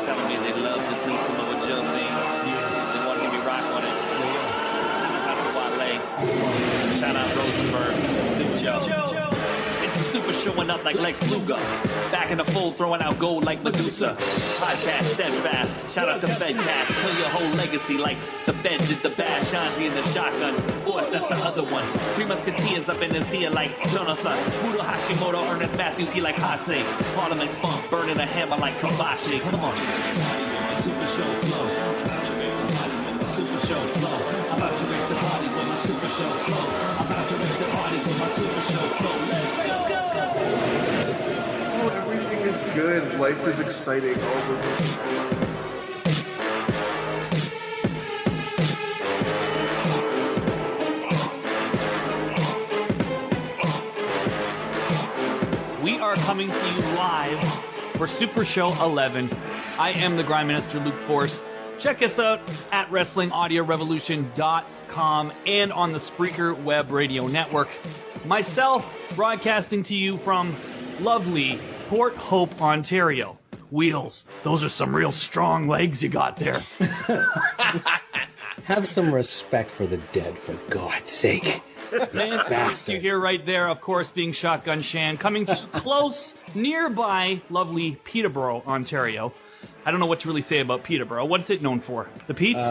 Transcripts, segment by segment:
telling me they love this new Samoa Joe thing. They want to hear me rock on it. Send this out to Wale. Shout out Rosenberg. Stu Joe. It's the Super showing up like Lex Luger. Back in the fold, throwing out gold like Medusa. Podcast steadfast. Shout out to Fedcast. Kill your whole legacy like the Fed did the bad. Shanzi in the shotgun. Force, that's the other one. 3 Musketeers up in this here like Jonathan. Mudo Hashimoto, Ernest Matthews, he like Hase. Parliament funk, burning a hammer like Kabashi. Come on. The Super Show flow. The Super Show flow. I'm about to make the party with my Super Show flow. I'm about to make the party with my Super Show flow. Let's go. Oh, everything is good. Life is exciting. All the We are coming to you live for Super Show 11. I am the Grime Minister, Luke Force. Check us out at WrestlingAudioRevolution.com and on the Spreaker Web Radio Network. Myself, broadcasting to you from lovely Port Hope, Ontario. Wheels, those are some real strong legs you got there. Have some respect for the dead, for God's sake. Fantastic. You hear right there, of course, being Shotgun Shan, coming to you close, nearby, lovely Peterborough, Ontario. I don't know what to really say about Peterborough. What's it known for? The Pete's?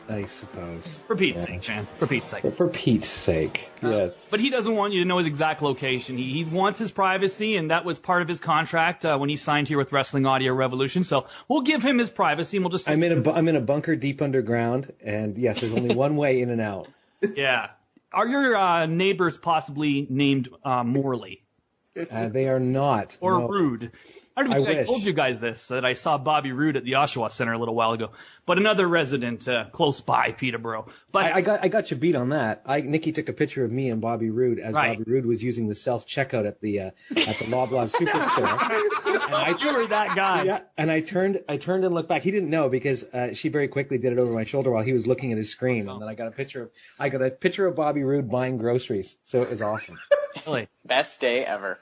I suppose. For Pete's sake, Shan. For Pete's sake. For Pete's sake, yes. But he doesn't want you to know his exact location. He wants his privacy, and that was part of his contract when he signed here with Wrestling Audio Revolution. So we'll give him his privacy, and we'll just... I'm in a bunker deep underground, and yes, there's only one way in and out. Yeah. Are your neighbors possibly named Morley? They are not. Or no. Rude? I don't know if I told you guys this, that I saw Bobby Roode at the Oshawa Center a little while ago. But another resident close by Peterborough. But I got you beat on that. Nikki took a picture of me and Bobby Roode as Bobby Roode was using the self-checkout at the Loblaw Superstore. You were that guy. Yeah, and I turned and looked back. He didn't know because she very quickly did it over my shoulder while he was looking at his screen. And then I got a picture of Bobby Roode buying groceries. So it was awesome. Really? Best day ever.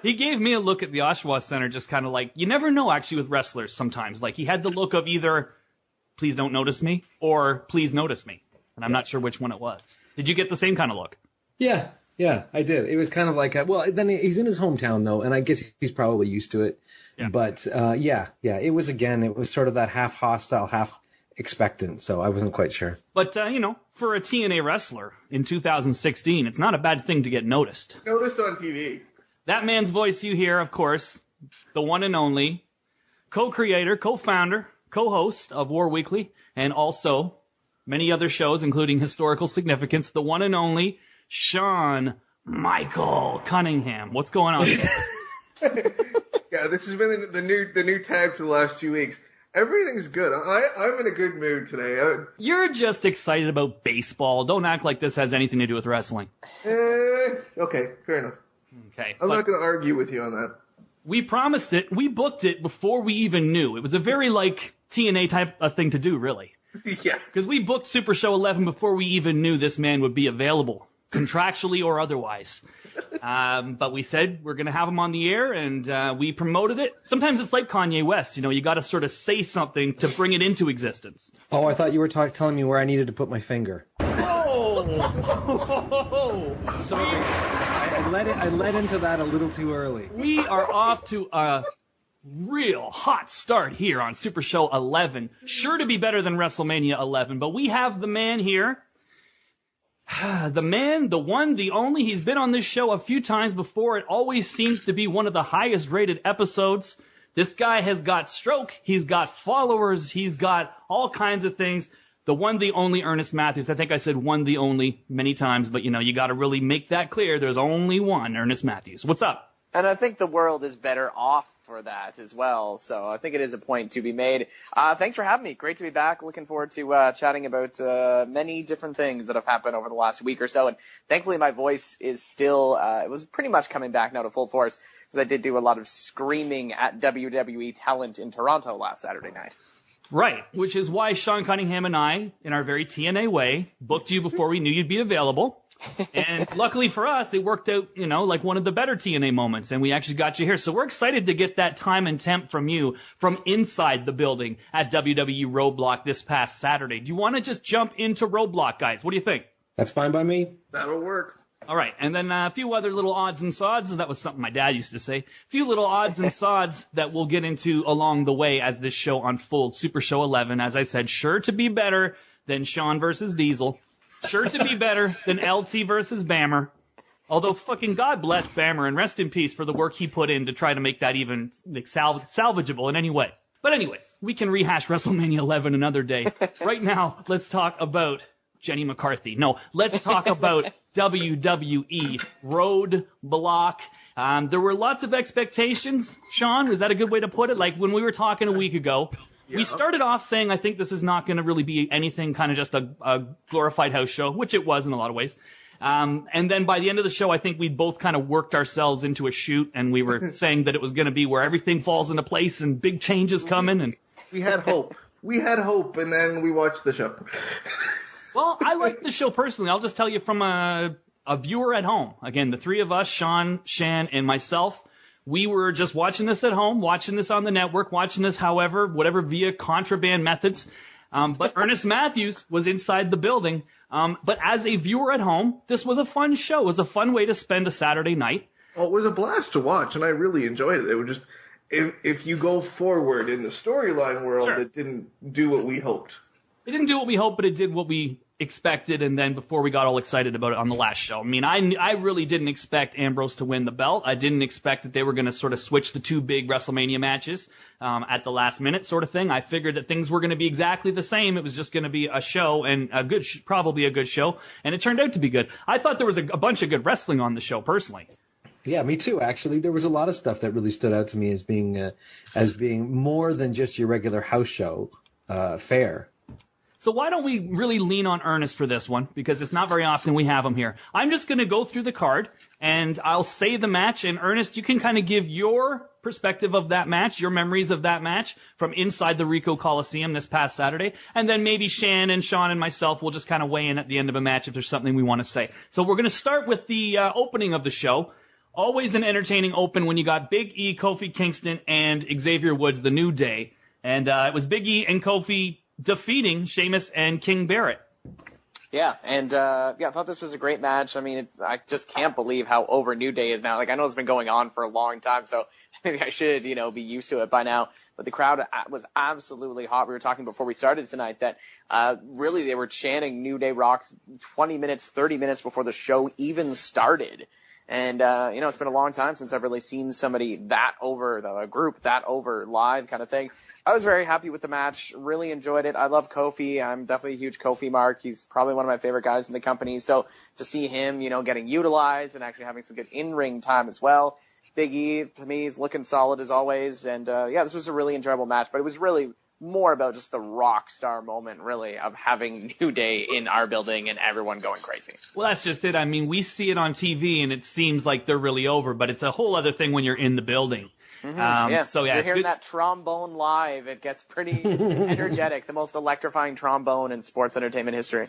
He gave me a look at the Oshawa Center, just kind of like, you never know actually with wrestlers sometimes. Like he had the look of either, please don't notice me, or please notice me. And I'm not sure which one it was. Did you get the same kind of look? Yeah, I did. It was kind of like, then he's in his hometown though, and I guess he's probably used to it. Yeah. But it was sort of that half hostile, half expectant, so I wasn't quite sure. But, for a TNA wrestler in 2016, it's not a bad thing to get noticed. Noticed on TV. That man's voice you hear, of course, the one and only, co-creator, co-founder, co-host of War Weekly, and also many other shows, including Historical Significance, the one and only Sean Michael Cunningham. What's going on? Yeah, this has been the new tag for the last 2 weeks. Everything's good. I'm in a good mood today. You're just excited about baseball. Don't act like this has anything to do with wrestling. Okay, fair enough. Okay. I'm not going to argue with you on that. We promised it. We booked it before we even knew. It was a very, TNA type of thing to do, really. Yeah. Because we booked Super Show 11 before we even knew this man would be available, contractually or otherwise. But we said we're going to have him on the air, and we promoted it. Sometimes it's like Kanye West. You got to sort of say something to bring it into existence. Oh, I thought you were telling me where I needed to put my finger. Oh! Sorry. I led into that a little too early. We are off to a real hot start here on Super Show 11. Sure to be better than WrestleMania 11, but we have the man here. The man, the one, the only. He's been on this show a few times before. It always seems to be one of the highest rated episodes. This guy has got stroke. He's got followers. He's got all kinds of things. The one, the only Ernest Matthews. I think I said one, the only many times, but you got to really make that clear. There's only one Ernest Matthews. What's up? And I think the world is better off for that as well. So I think it is a point to be made. Thanks for having me. Great to be back. Looking forward to chatting about many different things that have happened over the last week or so. And thankfully my voice is still, it was pretty much coming back now to full force because I did do a lot of screaming at WWE talent in Toronto last Saturday night. Right, which is why Sean Cunningham and I, in our very TNA way, booked you before we knew you'd be available. And luckily for us, it worked out, like one of the better TNA moments, and we actually got you here. So we're excited to get that time and temp from you from inside the building at WWE Roadblock this past Saturday. Do you want to just jump into Roadblock, guys? What do you think? That's fine by me. That'll work. All right, and then a few other little odds and sods. That was something my dad used to say. A few little odds and sods that we'll get into along the way as this show unfolds. Super Show 11, as I said, sure to be better than Sean versus Diesel. Sure to be better than LT versus Bammer. Although fucking God bless Bammer and rest in peace for the work he put in to try to make that even salvageable in any way. But anyways, we can rehash WrestleMania 11 another day. Right now, let's talk about Jenny McCarthy. No, let's talk about WWE Roadblock. There were lots of expectations. Sean, was that a good way to put it? Like when we were talking a week ago, we started off saying, I think this is not going to really be anything, kind of just a glorified house show, which it was in a lot of ways. And then by the end of the show, I think we both kind of worked ourselves into a shoot, and we were saying that it was going to be where everything falls into place and big changes coming. And we had hope. We had hope, and then we watched the show. Well, I like the show personally. I'll just tell you from a viewer at home. Again, the three of us, Sean, Shan, and myself, we were just watching this at home, watching this on the network, watching this whatever via contraband methods. But Ernest Matthews was inside the building. But as a viewer at home, this was a fun show. It was a fun way to spend a Saturday night. Well, it was a blast to watch, and I really enjoyed it. It was just, if you go forward in the storyline world, It didn't do what we hoped. It didn't do what we hoped, but it did what we expected, and then before we got all excited about it on the last show. I mean, I really didn't expect Ambrose to win the belt. I didn't expect that they were going to sort of switch the two big WrestleMania matches at the last minute sort of thing. I figured that things were going to be exactly the same. It was just going to be a show, and probably a good show, and it turned out to be good. I thought there was a bunch of good wrestling on the show, personally. Yeah, me too, actually. There was a lot of stuff that really stood out to me as being more than just your regular house show fare. So why don't we really lean on Ernest for this one, because it's not very often we have him here. I'm just going to go through the card, and I'll say the match, and Ernest, you can kind of give your perspective of that match, your memories of that match from inside the Rico Coliseum this past Saturday, and then maybe Shan and Sean and myself will just kind of weigh in at the end of a match if there's something we want to say. So we're going to start with the opening of the show. Always an entertaining open when you got Big E, Kofi Kingston, and Xavier Woods, the New Day. And it was Big E and Kofi defeating Sheamus and King Barrett. Yeah, and I thought this was a great match. I mean, I just can't believe how over New Day is now. Like, I know it's been going on for a long time, so maybe I should, be used to it by now. But the crowd was absolutely hot. We were talking before we started tonight that really they were chanting New Day rocks 20 minutes, 30 minutes before the show even started. And, it's been a long time since I've really seen somebody that over, a group that over live kind of thing. I was very happy with the match, really enjoyed it. I love Kofi. I'm definitely a huge Kofi mark. He's probably one of my favorite guys in the company. So to see him, getting utilized and actually having some good in-ring time as well. Big E, to me, is looking solid as always. And, this was a really enjoyable match, but it was really more about just the rock star moment, really, of having New Day in our building and everyone going crazy. Well, that's just it. I mean, we see it on TV and it seems like they're really over, but it's a whole other thing when you're in the building. Mm-hmm. So you're hearing that trombone live. It gets pretty energetic. The most electrifying trombone in sports entertainment history.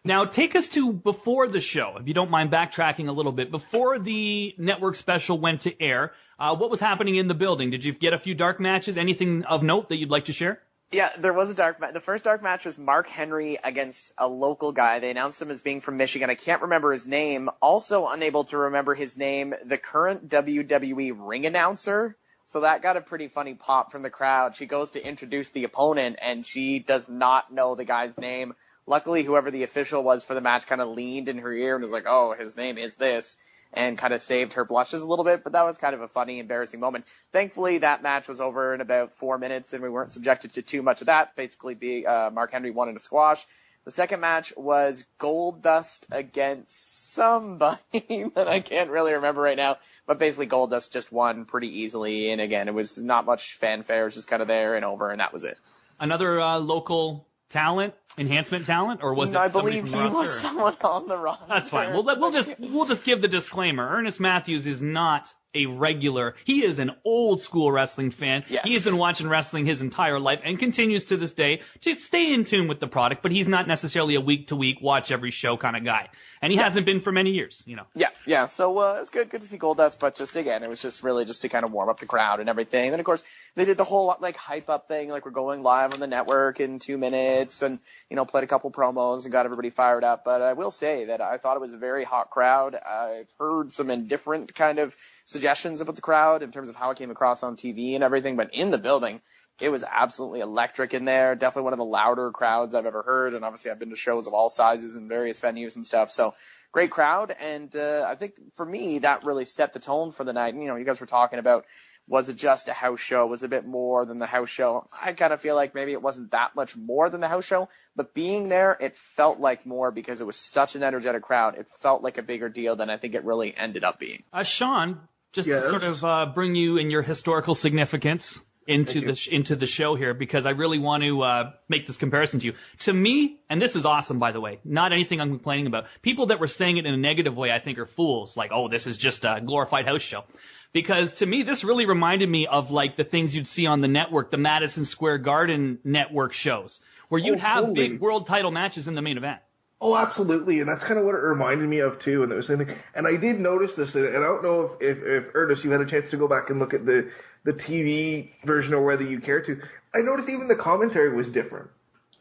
Now, take us to before the show, if you don't mind backtracking a little bit. Before the network special went to air, what was happening in the building? Did you get a few dark matches? Anything of note that you'd like to share? Yeah, there was a dark match. The first dark match was Mark Henry against a local guy. They announced him as being from Michigan. I can't remember his name. Also unable to remember his name, the current WWE ring announcer. So that got a pretty funny pop from the crowd. She goes to introduce the opponent, and she does not know the guy's name. Luckily, whoever the official was for the match kind of leaned in her ear and was like, oh, his name is this, and kind of saved her blushes a little bit. But that was kind of a funny, embarrassing moment. Thankfully, that match was over in about 4 minutes, and we weren't subjected to too much of that. Basically, Mark Henry won in a squash. The second match was Goldust against somebody that I can't really remember right now. But basically, Goldust just won pretty easily. And again, it was not much fanfare. It was just kind of there and over, and that was it. Another local talent, enhancement talent, or was it? I believe he was someone on the roster. That's fine. We'll just give the disclaimer. Ernest Matthews is not a regular. He is an old school wrestling fan. Yes. He has been watching wrestling his entire life and continues to this day to stay in tune with the product, but he's not necessarily a week to week, watch every show kind of guy. And he hasn't been for many years, you know. Yeah. So it's good to see Goldust, but just again, it was just really just to kind of warm up the crowd and everything. And then of course they did the whole like hype up thing, like we're going live on the network in 2 minutes, and played a couple promos and got everybody fired up. But I will say that I thought it was a very hot crowd. I've heard some indifferent kind of suggestions about the crowd in terms of how it came across on TV and everything, but in the building, it was absolutely electric in there. Definitely one of the louder crowds I've ever heard. And obviously I've been to shows of all sizes in various venues and stuff. So great crowd. And I think for me, that really set the tone for the night. You guys were talking about, was it just a house show? Was it a bit more than the house show? I kind of feel like maybe it wasn't that much more than the house show, but being there, it felt like more because it was such an energetic crowd. It felt like a bigger deal than I think it really ended up being. Sean, just Yes. to sort of bring you in your historical significance into the show here, because I really want to make this comparison to you. To me, and this is awesome, by the way, not anything I'm complaining about. People that were saying it in a negative way, I think, are fools. Like, oh, this is just a glorified house show. Because to me, this really reminded me of like the things you'd see on the network, the Madison Square Garden network shows, where you'd have totally. big world title matches in the main event. Oh, absolutely, and that's kind of what it reminded me of too. And it was something, and I did notice this, and I don't know if Ernest, you had a chance to go back and look at the TV version or whether you care to. I noticed even the commentary was different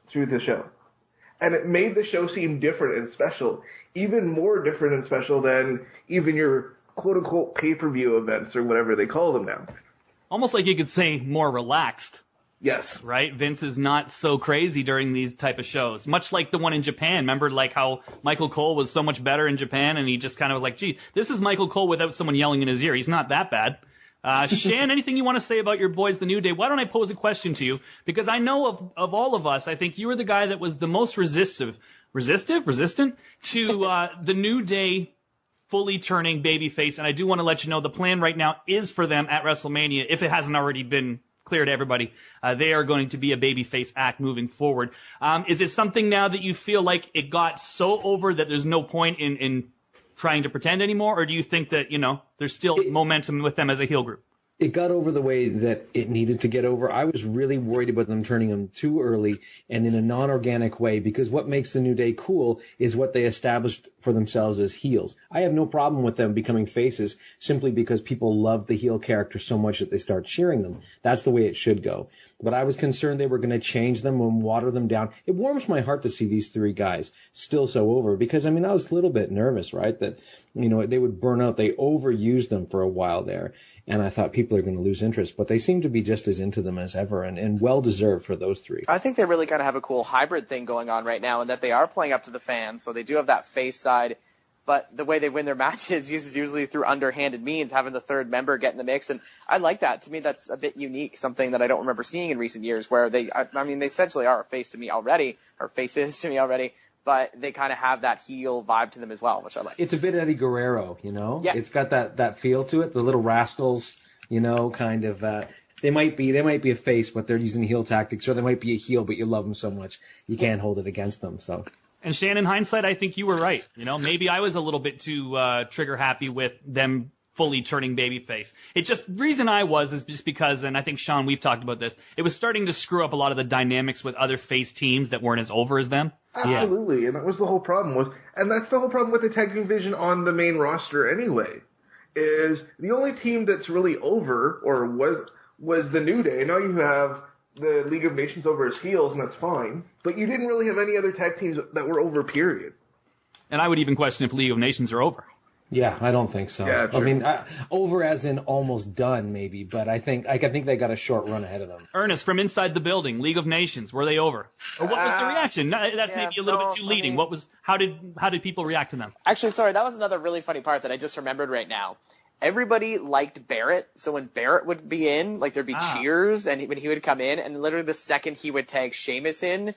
through the show, and it made the show seem different and special, even more different and special than even your quote unquote pay-per-view events or whatever they call them now. Almost like you could say more relaxed. Yes. Right? Vince is not so crazy during these type of shows. Much like the one in Japan. Remember like how Michael Cole was so much better in Japan, and he just kind of was like, gee, this is Michael Cole without someone yelling in his ear. He's not that bad. Shan, anything you want to say about your boys, The New Day? Why don't I pose a question to you? Because I know of all of us, I think you were the guy that was the most resistant to The New Day fully turning babyface. And I do want to let you know the plan right now is for them at WrestleMania, if it hasn't already been clear to everybody, they are going to be a babyface act moving forward. Is it something now that you feel like it got so over that there's no point in trying to pretend anymore, or do you think that, there's still momentum with them as a heel group? It got over the way that it needed to get over. I was really worried about them turning them too early and in a non-organic way, because what makes the New Day cool is what they established for themselves as heels. I have no problem with them becoming faces simply because people love the heel character so much that they start cheering them. That's the way it should go. But I was concerned they were going to change them and water them down. It warms my heart to see these three guys still so over, because, I was a little bit nervous, right, that, they would burn out. They overused them for a while there. And I thought people are going to lose interest, but they seem to be just as into them as ever, and well-deserved for those three. I think they really kind of have a cool hybrid thing going on right now, in that they are playing up to the fans, so they do have that face side, but the way they win their matches is usually through underhanded means, having the third member get in the mix, and I like that. To me, that's a bit unique, something that I don't remember seeing in recent years, where they essentially are a face to me already, or faces to me already, but they kind of have that heel vibe to them as well, which I like. It's a bit Eddie Guerrero, Yeah. It's got that feel to it. The little rascals, kind of. They might be a face, but they're using heel tactics, or they might be a heel, but you love them so much you can't hold it against them. So. And Shan, in hindsight, I think you were right. Maybe I was a little bit too trigger happy with them fully turning babyface. Reason I was is just because, and I think Sean, we've talked about this, it was starting to screw up a lot of the dynamics with other face teams that weren't as over as them. Absolutely, and that was the whole problem and that's the whole problem with the tag team division on the main roster anyway, is the only team that's really over, or was the New Day. Now you have the League of Nations over as heels, and that's fine, but you didn't really have any other tag teams that were over, period. And I would even question if League of Nations are over. Yeah, I don't think so. Yeah, true. Over as in almost done, maybe, but I think they got a short run ahead of them. Ernest, from inside the building, League of Nations, were they over? Or what was the reaction? That's maybe a little bit too leading. How did people react to them? Actually, sorry, that was another really funny part that I just remembered right now. Everybody liked Barrett, so when Barrett would be in, there'd be cheers, and when he would come in, and literally the second he would tag Sheamus in,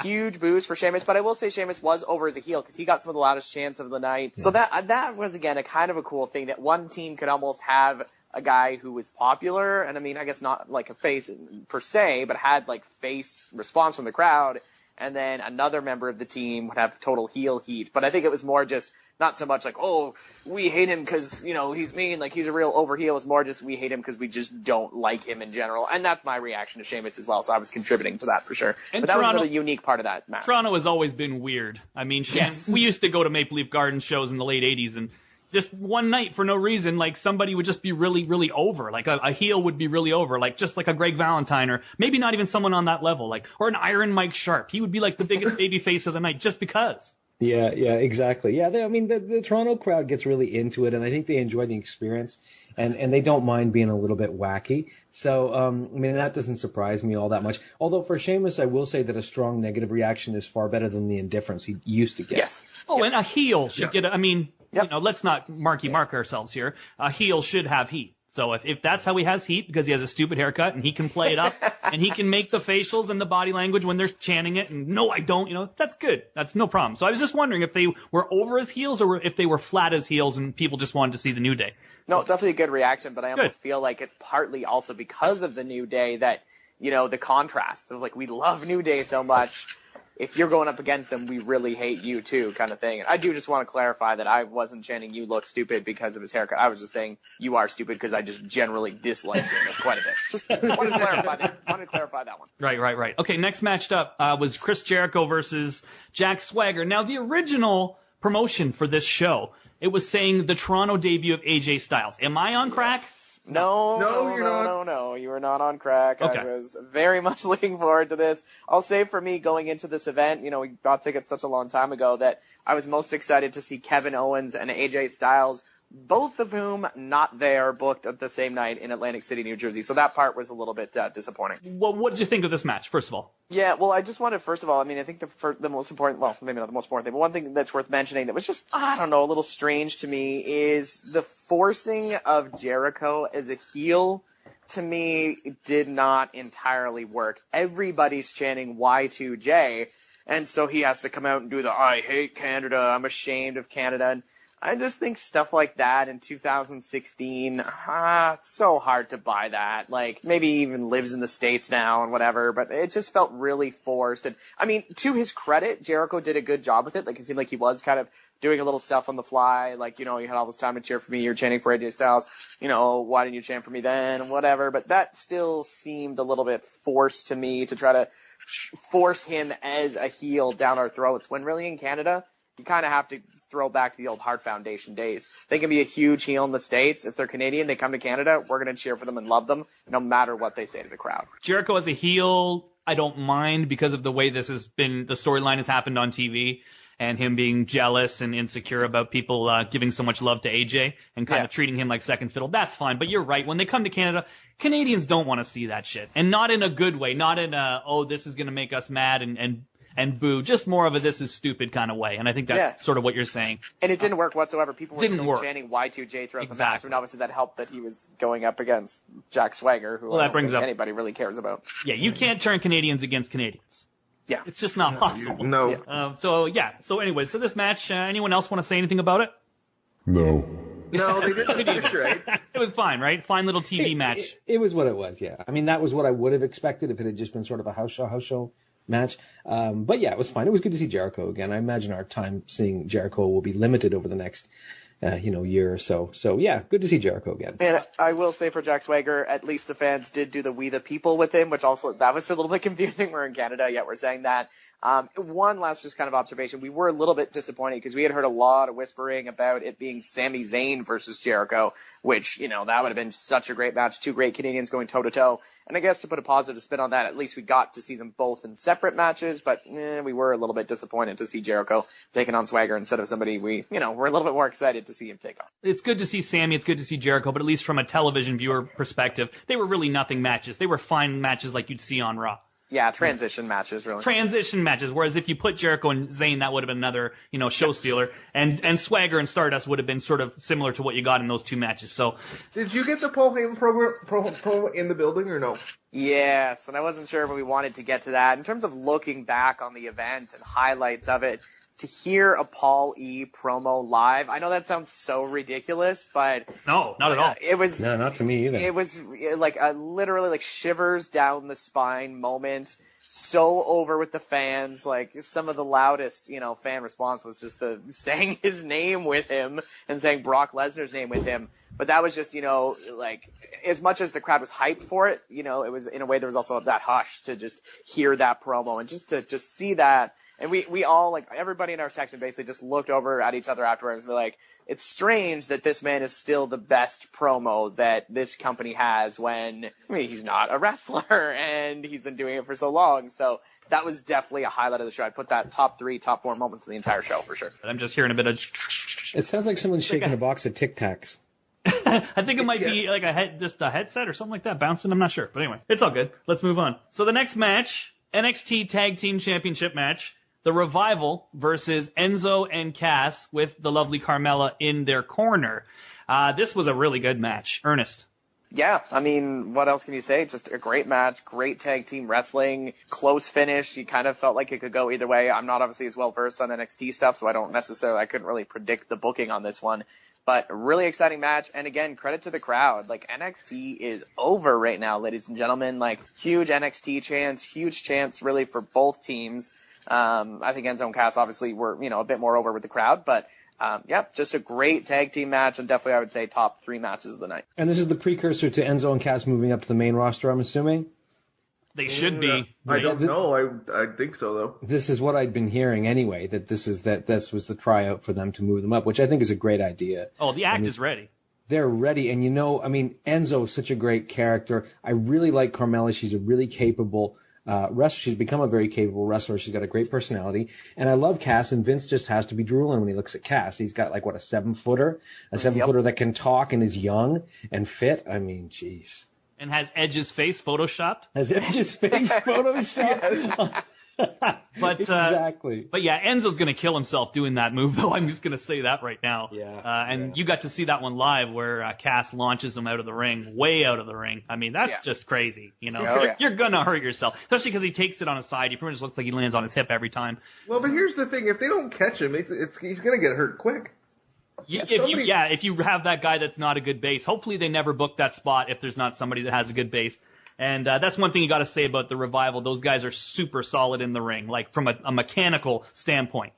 huge boos for Sheamus. But I will say Sheamus was over as a heel, because he got some of the loudest chants of the night. Yeah. So that was, again, a kind of a cool thing, that one team could almost have a guy who was popular, and I guess not like a face per se, but had face response from the crowd, and then another member of the team would have total heel heat. But I think it was more just not so much like, oh, we hate him because, he's mean, like he's a real over heel. It's more just we hate him because we just don't like him in general. And that's my reaction to Sheamus as well, so I was contributing to that for sure. And but that was another unique part of that match. Toronto has always been weird. I mean, Yes. We used to go to Maple Leaf Gardens shows in the late 80s, and just one night for no reason, like somebody would just be really, really over. Like a heel would be really over, like just like a Greg Valentine, or maybe not even someone on that level, like, or an Iron Mike Sharp. He would be like the biggest baby face of the night just because. Yeah, exactly. Yeah, the Toronto crowd gets really into it, and I think they enjoy the experience, and they don't mind being a little bit wacky. So, that doesn't surprise me all that much. Although for Sheamus, I will say that a strong negative reaction is far better than the indifference he used to get. Yes. Oh, and a heel should get, Yep. Let's not mark ourselves here. A heel should have heat. So if that's how he has heat, because he has a stupid haircut and he can play it up and he can make the facials and the body language when they're chanting it and no, I don't, that's good. That's no problem. So I was just wondering if they were over as heels or if they were flat as heels and people just wanted to see the New Day. No, definitely a good reaction, but I almost feel like it's partly also because of the New Day that, the contrast of like, we love New Day so much. If you're going up against them, we really hate you too, kind of thing. And I do just want to clarify that I wasn't chanting you look stupid because of his haircut. I was just saying you are stupid because I just generally dislike him quite a bit. Just wanted to clarify that one. Right. Okay, next matched up was Chris Jericho versus Jack Swagger. Now, the original promotion for this show, it was saying the Toronto debut of AJ Styles. Am I on crack? No, you're not. No, you are not on crack. Okay. I was very much looking forward to this. I'll say for me, going into this event, we got tickets such a long time ago that I was most excited to see Kevin Owens and AJ Styles, both of whom not there, booked at the same night in Atlantic City, New Jersey. So that part was a little bit disappointing. Well, what did you think of this match, first of all? Yeah, well, I just wanted, first of all, I think the most important, well, maybe not the most important thing, but one thing that's worth mentioning that was just, I don't know, a little strange to me is the forcing of Jericho as a heel. To me, did not entirely work. Everybody's chanting Y2J, and so he has to come out and do the I hate Canada, I'm ashamed of Canada, and I just think stuff like that in 2016, it's so hard to buy that. Like, maybe he even lives in the States now and whatever, but it just felt really forced. And, to his credit, Jericho did a good job with it. Like, it seemed like he was kind of doing a little stuff on the fly. Like, you had all this time to cheer for me. You're chanting for AJ Styles. Why didn't you chant for me then? Whatever. But that still seemed a little bit forced to me to try to force him as a heel down our throats when really in Canada, you kind of have to throw back to the old Hart Foundation days. They can be a huge heel in the States. If they're Canadian, they come to Canada, we're going to cheer for them and love them, no matter what they say to the crowd. Jericho as a heel, I don't mind because of the way this has been, the storyline has happened on TV and him being jealous and insecure about people giving so much love to AJ and kind of treating him like second fiddle. That's fine. But you're right. When they come to Canada, Canadians don't want to see that shit. And not in a good way. Not in a, this is going to make us mad and boo, just more of a this is stupid kind of way. And I think that's sort of what you're saying. And it didn't work whatsoever. People were still chanting Y2J throughout the match. And obviously that helped that he was going up against Jack Swagger, who I don't think anybody really cares about. Yeah, you can't turn Canadians against Canadians. Yeah. It's just not possible. No. So anyway, so this match, anyone else want to say anything about it? No. No, they didn't. Right? It was fine, right? Fine little TV match. It was what it was, yeah. That was what I would have expected if it had just been sort of a house show match. But yeah, it was fine. It was good to see Jericho again. I imagine our time seeing Jericho will be limited over the next, year or so. So yeah, good to see Jericho again. And I will say for Jack Swagger, at least the fans did do the We the People with him, which also, that was a little bit confusing. We're in Canada, yet we're saying that. One last just kind of observation. We were a little bit disappointed because we had heard a lot of whispering about it being Sami Zayn versus Jericho, which, that would have been such a great match. Two great Canadians going toe to toe. And I guess to put a positive spin on that, at least we got to see them both in separate matches, but we were a little bit disappointed to see Jericho taking on Swagger instead of somebody we're a little bit more excited to see him take on. It's good to see Sami. It's good to see Jericho, but at least from a television viewer perspective, they were really nothing matches. They were fine matches like you'd see on Raw. Yeah, transition matches, really. Transition matches, whereas if you put Jericho and Zayn, that would have been another, show stealer. And Swagger and Stardust would have been sort of similar to what you got in those two matches. So, did you get the Paul Heyman promo in the building or no? Yes, and I wasn't sure if we wanted to get to that. In terms of looking back on the event and highlights of it, to hear a Paul E. promo live, I know that sounds so ridiculous, but... No, not at all. It was... No, not to me either. It was like a literally like shivers down the spine moment. so over with the fans. Like, some of the loudest, fan response was just saying his name with him and saying Brock Lesnar's name with him. But that was just, like, as much as the crowd was hyped for it, it was, in a way, there was also that hush to just hear that promo and just to see that. And we all, like, everybody in our section basically just looked over at each other afterwards and were like, it's strange that this man is still the best promo that this company has when, he's not a wrestler and he's been doing it for so long. So that was definitely a highlight of the show. I'd put that top 3, top 4 moments of the entire show for sure. I'm just hearing a bit of... It sounds like someone's shaking a box of Tic Tacs. I think it might be like just a headset or something like that bouncing. I'm not sure. But anyway, it's all good. Let's move on. So the next match, NXT Tag Team Championship match. The Revival versus Enzo and Cass with the lovely Carmella in their corner. This was a really good match. Ernest. Yeah, what else can you say? Just a great match, great tag team wrestling, close finish. You kind of felt like it could go either way. I'm not obviously as well versed on NXT stuff, so I couldn't really predict the booking on this one. But a really exciting match, and again, credit to the crowd. Like, NXT is over right now, ladies and gentlemen. Like, huge NXT chants, huge chants really for both teams. I think Enzo and Cass obviously were, a bit more over with the crowd, but just a great tag team match, and definitely I would say top 3 matches of the night. And this is the precursor to Enzo and Cass moving up to the main roster, I'm assuming? They should be. I don't know. I think so, though. This is what I'd been hearing anyway, that this was the tryout for them to move them up, which I think is a great idea. Oh, the act is ready. They're ready, and Enzo is such a great character. I really like Carmella. She's a really capable wrestler. She's become a very capable wrestler. She's got a great personality. And I love Cass, and Vince just has to be drooling when he looks at Cass. He's got, like, a 7-footer? A 7-footer that can talk and is young and fit? Jeez. And has Edge's face photoshopped? But exactly. But yeah, Enzo's going to kill himself doing that move, though. I'm just going to say that right now. Yeah. You got to see that one live where Cass launches him out of the ring, way out of the ring. That's just crazy. You're going to hurt yourself, especially because he takes it on his side. He pretty much looks like he lands on his hip every time. Well, but here's the thing: if they don't catch him, he's going to get hurt quick. If you have that guy that's not a good base, hopefully they never book that spot if there's not somebody that has a good base. And that's one thing you got to say about the Revival. Those guys are super solid in the ring, like from a mechanical standpoint,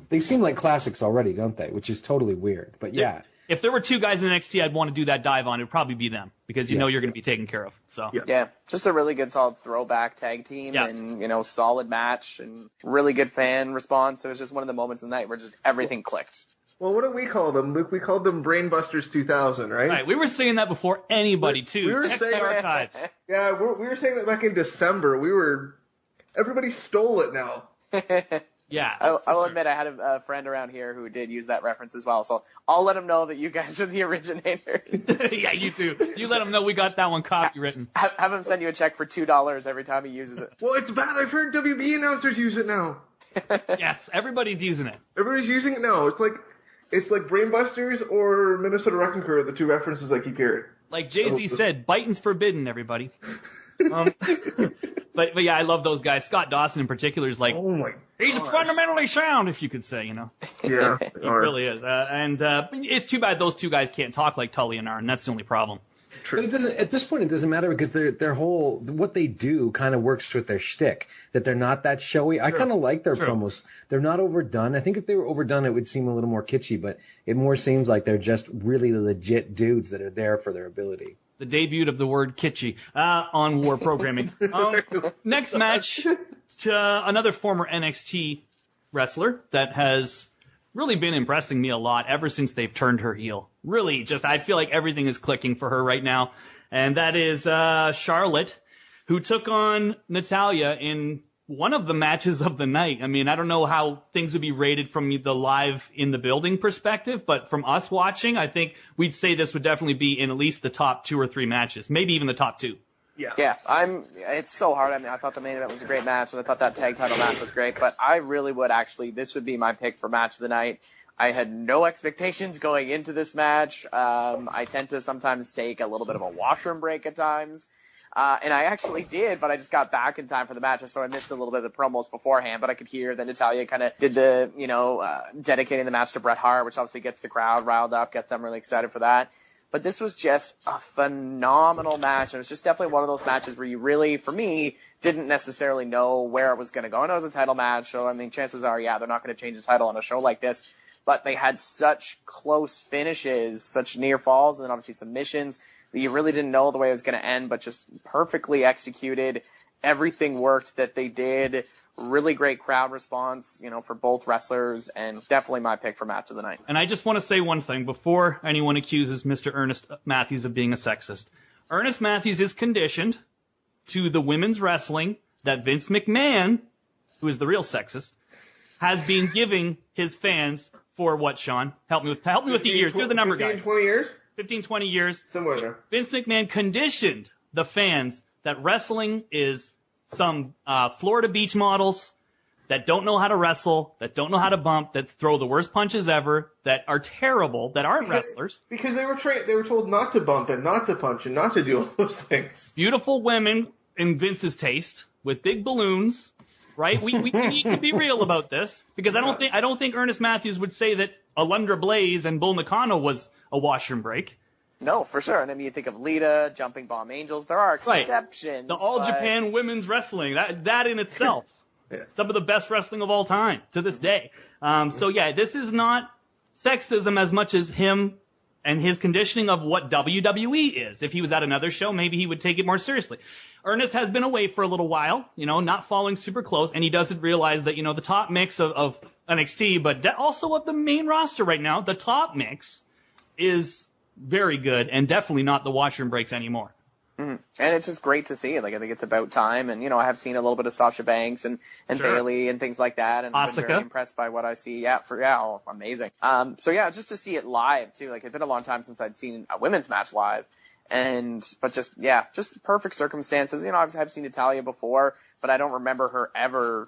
They seem like classics already, don't they? Which is totally weird. But yeah. If there were 2 guys in NXT I'd want to do that dive on, it would probably be them because you know you're going to be taken care of. So yeah, just a really good solid throwback tag team and solid match and really good fan response. It was just one of the moments of the night where just everything clicked. Well, what do we call them, Luke? We called them Brainbusters 2000, right? Right. We were saying that before anybody, too. We were saying archives. Yeah, we were saying that back in December. Everybody stole it now. Yeah. I will admit I had a friend around here who did use that reference as well, so I'll let him know that you guys are the originators. Yeah, you too. You let him know we got that one copywritten. Have him send you a check for $2 every time he uses it. Well, it's bad. I've heard WB announcers use it now. Yes, everybody's using it. Everybody's using it now. It's like Brainbusters or Minnesota Wrecking Crew are the 2 references I keep hearing. Like Jay-Z said, biting's forbidden, everybody. But yeah, I love those guys. Scott Dawson in particular is like, oh my, he's fundamentally sound, if you could say, Yeah, he really is. And it's too bad those 2 guys can't talk like Tully and Arn. That's the only problem. True. But it doesn't. At this point, it doesn't matter because their whole what they do kind of works with their shtick. That they're not that showy. I kind of like their promos. They're not overdone. I think if they were overdone, it would seem a little more kitschy. But it more seems like they're just really legit dudes that are there for their ability. The debut of the word kitschy on War Programming. Next match to another former NXT wrestler that has really been impressing me a lot ever since they've turned her heel. Really, I feel like everything is clicking for her right now. And that is Charlotte, who took on Natalya in one of the matches of the night. I don't know how things would be rated from the live in the building perspective, but from us watching, I think we'd say this would definitely be in at least the top 2 or 3 matches, maybe even the top 2. Yeah. It's so hard. I thought the main event was a great match, and I thought that tag title match was great, but I really would this would be my pick for match of the night. I had no expectations going into this match. I tend to sometimes take a little bit of a washroom break at times. And I actually did, but I just got back in time for the match, so I missed a little bit of the promos beforehand, but I could hear that Natalya kind of did dedicating the match to Bret Hart, which obviously gets the crowd riled up, gets them really excited for that. but this was just a phenomenal match. It was just definitely one of those matches where you really, for me, didn't necessarily know where it was going to go. I know it was a title match, so I mean, chances are, yeah, they're not going to change the title on a show like this. But they had such close finishes, such near falls, and then obviously submissions that you really didn't know the way it was going to end, but just perfectly executed. Everything worked that they did. Really great crowd response, for both wrestlers, and definitely my pick for match of the night. And I just want to say one thing before anyone accuses Mr. Ernest Matthews of being a sexist. Ernest Matthews is conditioned to the women's wrestling that Vince McMahon, who is the real sexist, has been giving his fans for what, Sean? Help me with the years. You're the number guy. 15, 20 years? 15, 20 years. Somewhere there. Vince McMahon conditioned the fans that wrestling is some Florida beach models that don't know how to wrestle, that don't know how to bump, that throw the worst punches ever, that are terrible, that aren't wrestlers. Because they were told not to bump and not to punch and not to do all those things. Beautiful women in Vince's taste with big balloons, right? We need to be real about this, because I don't think Ernest Matthews would say that Alundra Blaze and Bull Nakano was a washroom break. No, for sure. And I mean, you think of Lita, Jumping Bomb Angels. There are exceptions. Right. The All Japan Women's Wrestling, that in itself, some of the best wrestling of all time to this day. So yeah, this is not sexism as much as him and his conditioning of what WWE is. If he was at another show, maybe he would take it more seriously. Ernest has been away for a little while, not following super close, and he doesn't realize that, the top mix of NXT, but also of the main roster right now, the top mix is very good, and definitely not the washroom breaks anymore. Mm-hmm. And it's just great to see. Like, I think it's about time. And, I have seen a little bit of Sasha Banks and sure. Bailey and things like that. And I've been very impressed by what I see. Amazing. So yeah, just to see it live too. Like, it's been a long time since I'd seen a women's match live. But just perfect circumstances. I've seen Natalya before, but I don't remember her ever,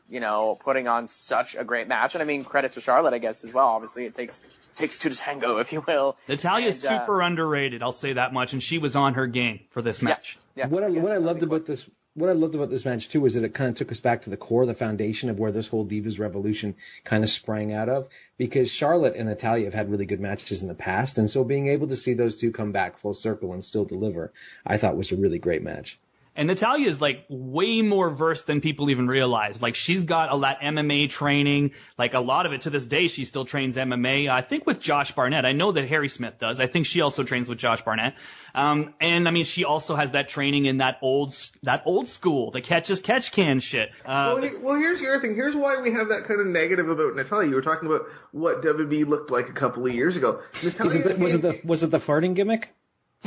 putting on such a great match. And I mean, credit to Charlotte, I guess, as well. Obviously, it takes two to tango, if you will. Natalya's super underrated, I'll say that much, and she was on her game for this match. Yeah. What I loved about this match too is that it kind of took us back to the core, the foundation of where this whole Divas Revolution kind of sprang out of, because Charlotte and Natalya have had really good matches in the past, and so being able to see those two come back full circle and still deliver, I thought was a really great match. And Natalya is way more versed than people even realize. She's got a lot MMA training. A lot of it to this day, she still trains MMA. I think with Josh Barnett. I know that Harry Smith does. I think she also trains with Josh Barnett. And I mean, she also has that training in that old school, the catch as catch can shit. Well, here's the other thing. Here's why we have that kind of negative about Natalya. You were talking about what WB looked like a couple of years ago. Was it the farting gimmick?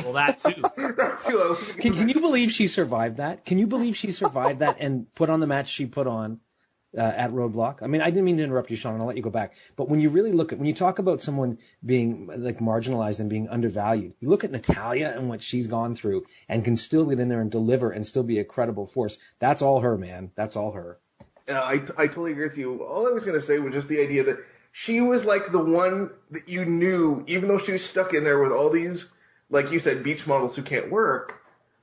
Well, that too. Can you believe she survived that? Can you believe she survived that and put on the match she put on at Roadblock? I mean, I didn't mean to interrupt you, Sean. I'll let you go back. But when you really when you talk about someone being marginalized and being undervalued, you look at Natalya and what she's gone through and can still get in there and deliver and still be a credible force. That's all her, man. That's all her. I totally agree with you. All I was going to say was just the idea that she was like the one that you knew, even though she was stuck in there with all these, like you said, beach models who can't work,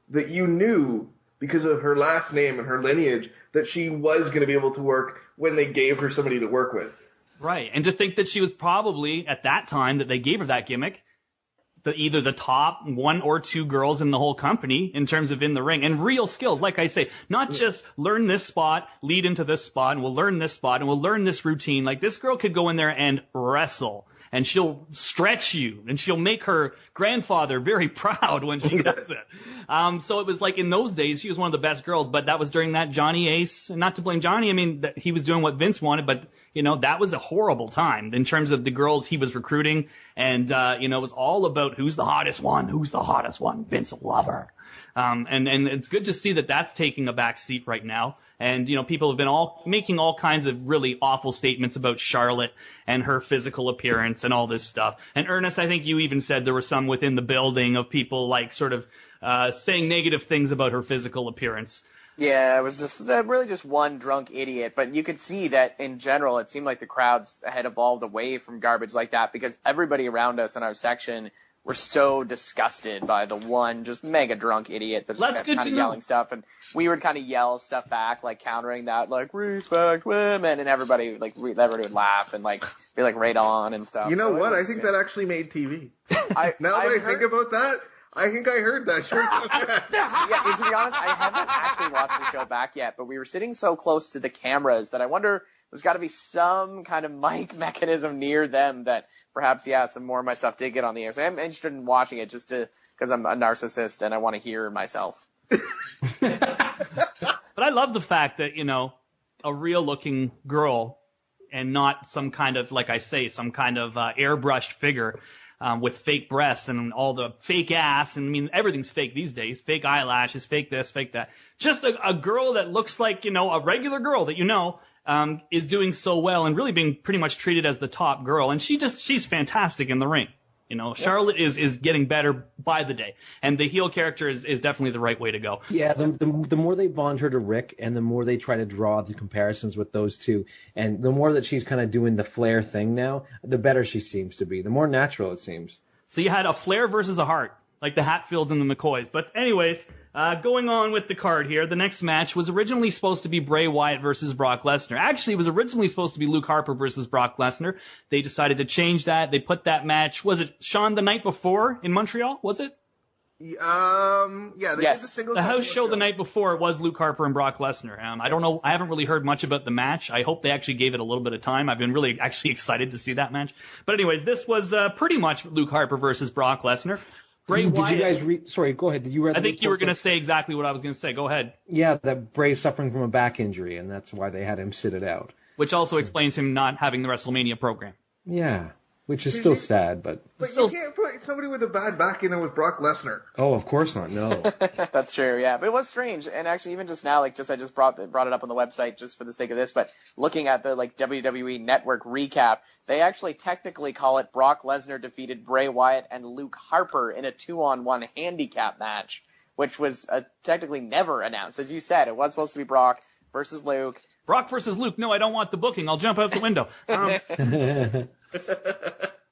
that you knew because of her last name and her lineage that she was going to be able to work when they gave her somebody to work with. Right. And to think that she was probably, at that time that they gave her that gimmick, either the top one or two girls in the whole company in terms of in the ring. And real skills, like I say, not just learn this spot, lead into this spot, and we'll learn this spot, and we'll learn this routine. This girl could go in there and wrestle. And she'll stretch you, and she'll make her grandfather very proud when she does it. So it was in those days, she was one of the best girls, but that was during that Johnny Ace, and not to blame Johnny, I mean, he was doing what Vince wanted, but, that was a horrible time in terms of the girls he was recruiting, and, it was all about who's the hottest one, Vince will love her. And it's good to see that that's taking a back seat right now. And, people have been making all kinds of really awful statements about Charlotte and her physical appearance and all this stuff. And Ernest, I think you even said there were some within the building of people saying negative things about her physical appearance. Yeah, it was just really just one drunk idiot. But you could see that in general, it seemed like the crowds had evolved away from garbage like that because everybody around us in our section were so disgusted by the one just mega drunk idiot that's That's kept good kind to of know. yelling stuff, and we would kind of yell stuff back, like countering that, like respect women, and everybody would laugh and like be like right on and stuff. You know So it what? was, I think that actually made TV. I Now that I think about that, I think I heard that. Sure. Yeah, to be honest, I haven't actually watched the show back yet, but we were sitting so close to the cameras that I wonder there's got to be some kind of mic mechanism near them that perhaps, some more of my stuff did get on the air. So I'm interested in watching it just because I'm a narcissist and I want to hear myself. But I love the fact that, a real-looking girl and not some kind of, like I say, some kind of airbrushed figure with fake breasts and all the fake ass. And, I mean, everything's fake these days. Fake eyelashes, fake this, fake that. Just a girl that looks like, a regular girl that is doing so well and really being pretty much treated as the top girl. And she's fantastic in the ring. Charlotte is getting better by the day, and the heel character is definitely the right way to go. Yeah, the more they bond her to Rick, and the more they try to draw the comparisons with those two, and the more that she's kind of doing the Flair thing now, the better she seems to be. The more natural it seems. So you had a Flair versus a Hart, like the Hatfields and the McCoys. But anyways, going on with the card here, the next match was originally supposed to be Bray Wyatt versus Brock Lesnar. Actually, it was originally supposed to be Luke Harper versus Brock Lesnar. They decided to change that. They put that match, was it, Sean, the night before in Montreal? Was it? Yeah, they did the singles. The house show the night before, it was Luke Harper and Brock Lesnar. I don't know. I haven't really heard much about the match. I hope they actually gave it a little bit of time. I've been really actually excited to see that match. But anyways, this was pretty much Luke Harper versus Brock Lesnar. Bray Wyatt. Did you guys read? Sorry, go ahead. Did you read? I think you were going to say exactly what I was going to say. Go ahead. Yeah, that Bray's suffering from a back injury, and that's why they had him sit it out. Which also explains him not having the WrestleMania program. Yeah, which is still sad, but you can't put somebody with a bad back in there with Brock Lesnar. Oh, of course not. No. That's true, yeah. But it was strange, and actually even just now, I just brought it up on the website just for the sake of this, but looking at the WWE Network recap, they actually technically call it Brock Lesnar defeated Bray Wyatt and Luke Harper in a 2-on-1 handicap match, which was technically never announced. As you said, it was supposed to be Brock versus Luke. Brock versus Luke. No, I don't want the booking. I'll jump out the window.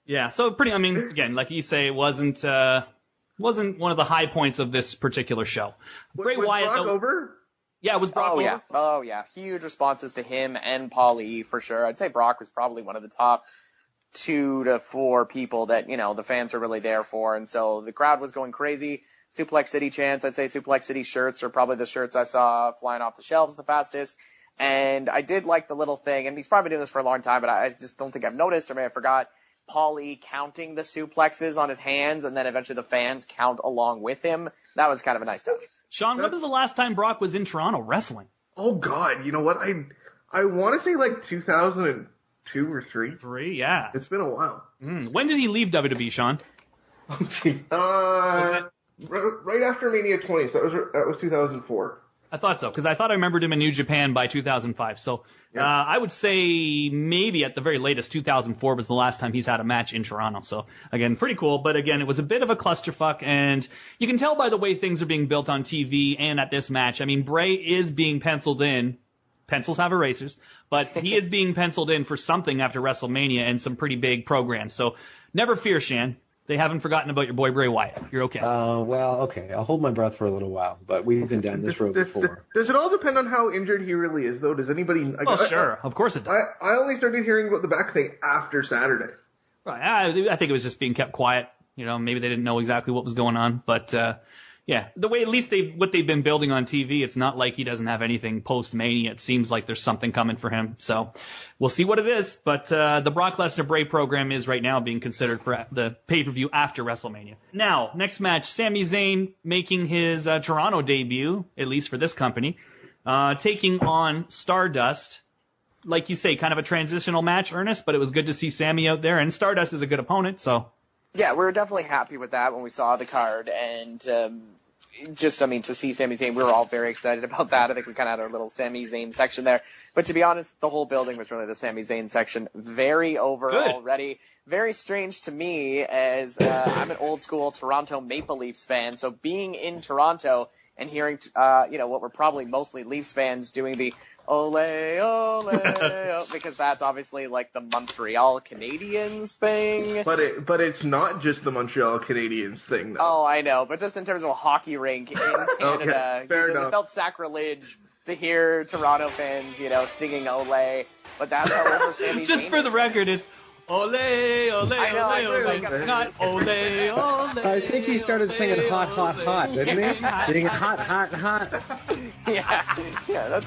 Yeah, so again, like you say, it wasn't one of the high points of this particular show. Bray Wyatt, Brock over? Yeah, it was Brock over. Oh, yeah. Huge responses to him and Paul E for sure. I'd say Brock was probably one of the top 2 to 4 people that, the fans are really there for. And so the crowd was going crazy. Suplex City chants. I'd say Suplex City shirts are probably the shirts I saw flying off the shelves the fastest. And I did like the little thing, and he's probably doing this for a long time, but I just don't think I've noticed, or maybe I forgot, Paul E counting the suplexes on his hands, and then eventually the fans count along with him. That was kind of a nice touch. Sean, when was the last time Brock was in Toronto wrestling? Oh, God. You know what? I want to say 2002 or 3. 3, yeah. It's been a while. When did he leave WWE, Sean? Oh, geez. Right after Mania 20, so that was 2004. I thought so, because I thought I remembered him in New Japan by 2005. So I would say maybe at the very latest, 2004 was the last time he's had a match in Toronto. So, again, pretty cool. But, again, it was a bit of a clusterfuck. And you can tell by the way things are being built on TV and at this match. I mean, Bray is being penciled in. Pencils have erasers. But he is being penciled in for something after WrestleMania and some pretty big programs. So never fear, Shan. They haven't forgotten about your boy Bray Wyatt. You're okay. Well, okay. I'll hold my breath for a little while, but we've been down this road before. Does it all depend on how injured he really is, though? Does anybody... Sure. Of course it does. I only started hearing about the back thing after Saturday. Right. I think it was just being kept quiet. Maybe they didn't know exactly what was going on. But, yeah, the way at least what they've been building on TV, it's not like he doesn't have anything post-Mania. It seems like there's something coming for him. So we'll see what it is. But the Brock Lesnar Bray program is right now being considered for the pay-per-view after WrestleMania. Now, next match, Sami Zayn making his Toronto debut, at least for this company, taking on Stardust. Like you say, kind of a transitional match, Ernest, but it was good to see Sami out there, and Stardust is a good opponent, so... Yeah, we were definitely happy with that when we saw the card, and to see Sami Zayn, we were all very excited about that. I think we kind of had our little Sami Zayn section there. But to be honest, the whole building was really the Sami Zayn section. Very over already. Very strange to me, as I'm an old school Toronto Maple Leafs fan, so being in Toronto and hearing, what were probably mostly Leafs fans doing the Ole, ole, ole, because that's obviously like the Montreal Canadiens thing. But it's not just the Montreal Canadiens thing, though. Oh, I know, but just in terms of a hockey rink in Canada, Okay, fair enough. It felt sacrilege to hear Toronto fans, singing Ole, but that's how over Sami Just Zayn for the is. record, it's ole, ole, I know, I ole, feel ole, like I'm- not ole, ole. I think he started singing hot, hot, hot, didn't he? Singing hot, hot, hot. Yeah, that's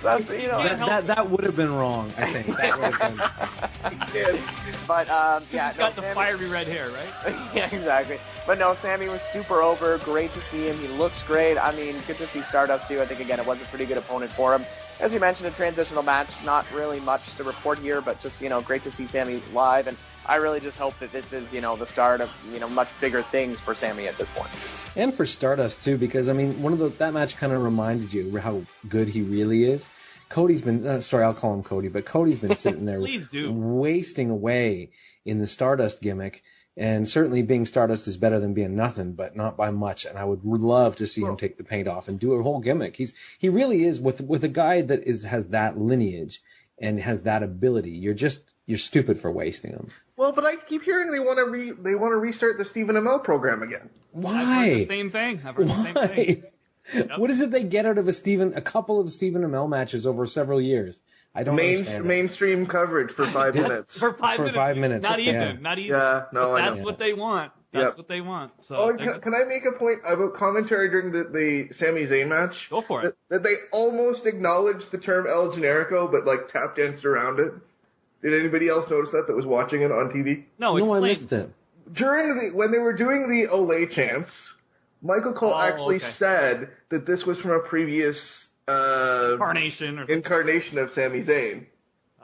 That would have been wrong, I think. That would have been. but Got the Sammy- fiery red hair, right? Yeah, exactly. But no, Sammy was super over. Great to see him. He looks great. I mean, good to see Stardust too. I think again, it was a pretty good opponent for him. As you mentioned, a transitional match. Not really much to report here, but just great to see Sammy live. And I really just hope that this is the start of much bigger things for Sammy at this point. And for Stardust too, because I mean, that match kind of reminded you how good he really is. Cody's been sorry, I'll call him Cody, but Cody's been sitting there Please do. wasting away in the Stardust gimmick, and certainly being Stardust is better than being nothing, but not by much. And I would love to see him take the paint off and do a whole gimmick. He really is with a guy that has that lineage and has that ability. You're stupid for wasting him. Well, but I keep hearing they want to restart the Stephen Amell program again. I've heard the same thing. Why? Yep. What is it they get out of a couple of Stephen Amell matches over several years? I don't understand it. Mainstream coverage for 5 minutes. For 5 minutes. Not even. Yeah. Not even. Yeah, no, But I that's know. what they want. That's what they want. So Oh, and can I make a point about commentary during the Sami Zayn match? Go for it. That they almost acknowledged the term El Generico, but like tap danced around it. Did anybody else notice that was watching it on TV? No, No, I explain. missed it. When they were doing the Olay chants, Michael Cole actually okay. said that this was from a previous Incarnation. incarnation of Sami Zayn.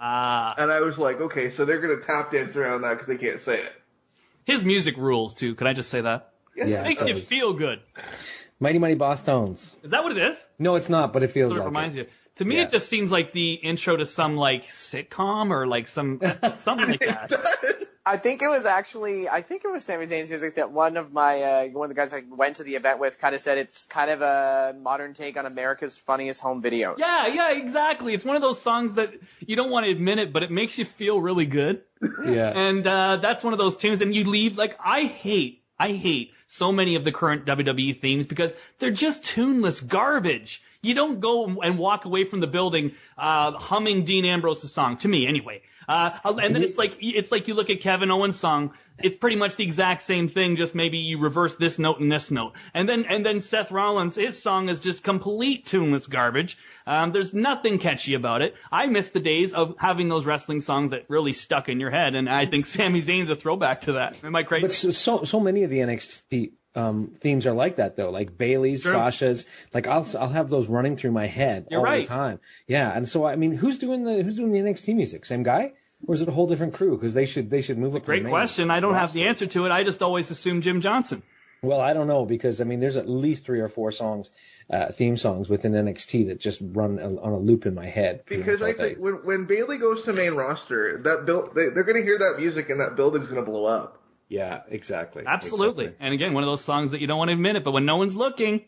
And I was like, okay, so they're going to tap dance around that because they can't say it. His music rules too. Could I just say that? Yes, Yeah. it Makes you does. feel good. Mighty Mighty Boss Tones. Is that what it is? No, it's not, but it feels Sort of like reminds it. you. To me, Yeah. it just seems like the intro to some like sitcom or like something like that. I think it was Sami Zayn's music that one of the guys I went to the event with kind of said it's kind of a modern take on America's Funniest Home Videos. Yeah, exactly. It's one of those songs that you don't want to admit it, but it makes you feel really good. Yeah. And that's one of those tunes. And you leave like I hate so many of the current WWE themes because they're just tuneless garbage. You don't go and walk away from the building humming Dean Ambrose's song, to me anyway. And then it's like you look at Kevin Owens' song. It's pretty much the exact same thing, just maybe you reverse this note and this note. And then Seth Rollins, his song is just complete tuneless garbage. There's nothing catchy about it. I miss the days of having those wrestling songs that really stuck in your head, and I think Sami Zayn's a throwback to that. Am I crazy? But so many of the NXT themes are like that though, like Bayley's, True. Sasha's. Like I'll have those running through my head You're all right. the time. Yeah, and so I mean, who's doing the NXT music? Same guy, or is it a whole different crew? Because they should move up. to the Great main question. I don't have the roster. answer to it. I just always assume Jim Johnson. Well, I don't know because I mean, there's at least 3 or 4 songs, theme songs within NXT that just run on a loop in my head. Because I think when Bayley goes to main roster, they're going to hear that music and that building's going to blow up. Yeah, exactly. Absolutely. Exactly. And again, one of those songs that you don't want to admit it, but when no one's looking,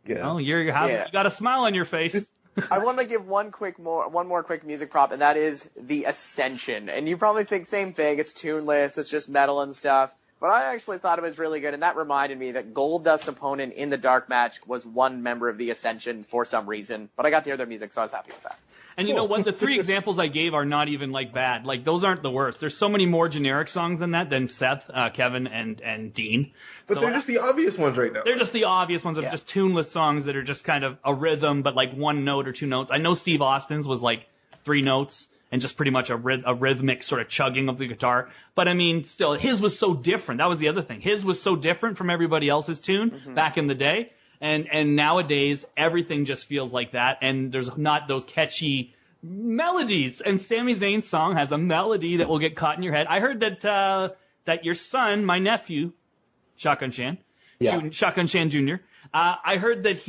Yeah. you got a smile on your face. I want to give one more quick music prop, and that is the Ascension. And you probably think same thing. It's tuneless. It's just metal and stuff. But I actually thought it was really good, and that reminded me that Goldust's opponent in the dark match was one member of the Ascension for some reason. But I got to hear their music, so I was happy with that. And you know what? The 3 examples I gave are not even like bad. Like those aren't the worst. There's so many more generic songs than Seth, Kevin, and Dean. But So they're just the obvious ones right now. they're just the obvious ones of Yeah. just tuneless songs that are just kind of a rhythm, but like 1 note or 2 notes. I know Steve Austin's was like 3 notes and just pretty much a rhythmic sort of chugging of the guitar. But I mean, still, his was so different. That was the other thing. His was so different from everybody else's tune back in the day. And nowadays, everything just feels like that. And there's not those catchy melodies. And Sami Zayn's song has a melody that will get caught in your head. I heard that your son, my nephew, Shotgun Shan, Shotgun Shan Jr., I heard that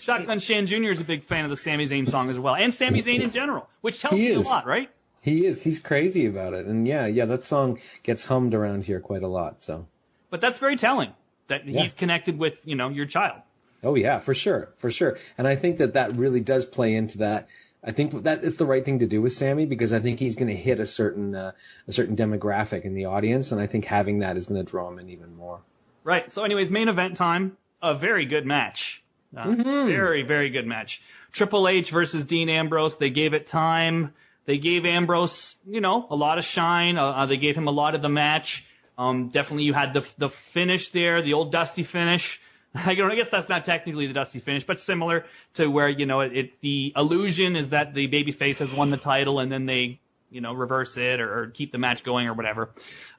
Shotgun Shan Jr. is a big fan of the Sami Zayn song as well. And Sami Zayn in general, which tells me a lot, right? He is. He's crazy about it. And yeah, that song gets hummed around here quite a lot. So. But that's very telling that he's connected with, your child. Oh yeah, for sure. And I think that really does play into that I think that is the right thing to do with Sammy, because I think he's going to hit a certain demographic in the audience, and I think having that is going to draw him in even more. Right. So anyways, main event time. A very good match. Very, very good match. Triple H versus Dean Ambrose. They gave it time. They gave Ambrose, a lot of shine. They gave him a lot of the match. Definitely you had the finish there, the old Dusty finish. I guess that's not technically the Dusty finish, but similar to where, the illusion is that the babyface has won the title and then they, reverse it or keep the match going or whatever.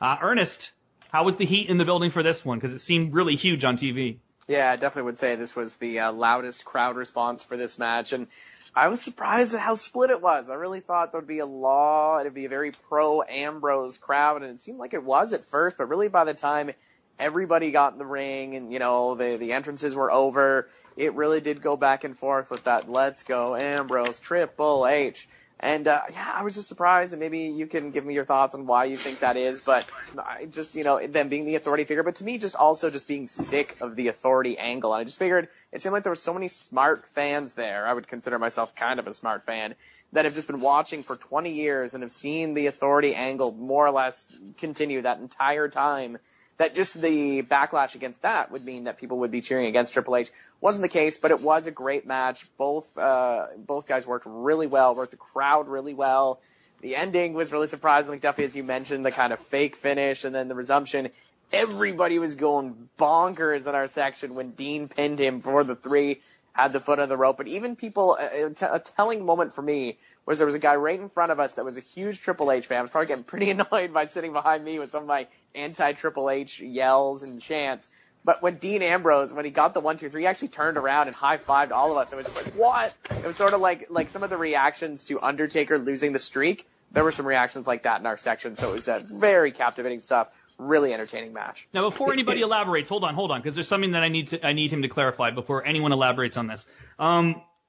Ernest, how was the heat in the building for this one? Because it seemed really huge on TV. Yeah, I definitely would say this was the loudest crowd response for this match, and I was surprised at how split it was. I really thought there'd be it'd be a very pro-Ambrose crowd, and it seemed like it was at first, but really by the time everybody got in the ring and, the entrances were over, it really did go back and forth with that "Let's go Ambrose, Triple H." And, I was just surprised, and maybe you can give me your thoughts on why you think that is, but I just, them being the authority figure, but to me, just also just being sick of the authority angle. And I just figured it seemed like there were so many smart fans there. I would consider myself kind of a smart fan that have just been watching for 20 years and have seen the authority angle more or less continue that entire time, that just the backlash against that would mean that people would be cheering against Triple H. Wasn't the case, but it was a great match. Both guys worked really well, worked the crowd really well. The ending was really surprising, like Duffy, as you mentioned, the kind of fake finish and then the resumption. Everybody was going bonkers in our section when Dean pinned him for the 3, had the foot on the rope. But even people, a telling moment for me was there was a guy right in front of us that was a huge Triple H fan. I was probably getting pretty annoyed by sitting behind me with some of my anti-Triple H yells and chants. But when Dean Ambrose, when he got the 1, 2, 3, he actually turned around and high-fived all of us. It was just like, what? It was sort of like some of the reactions to Undertaker losing the streak. There were some reactions like that in our section. So it was very captivating stuff. Really entertaining match. Now, before anybody elaborates, hold on, because there's something that I need him to clarify before anyone elaborates on this.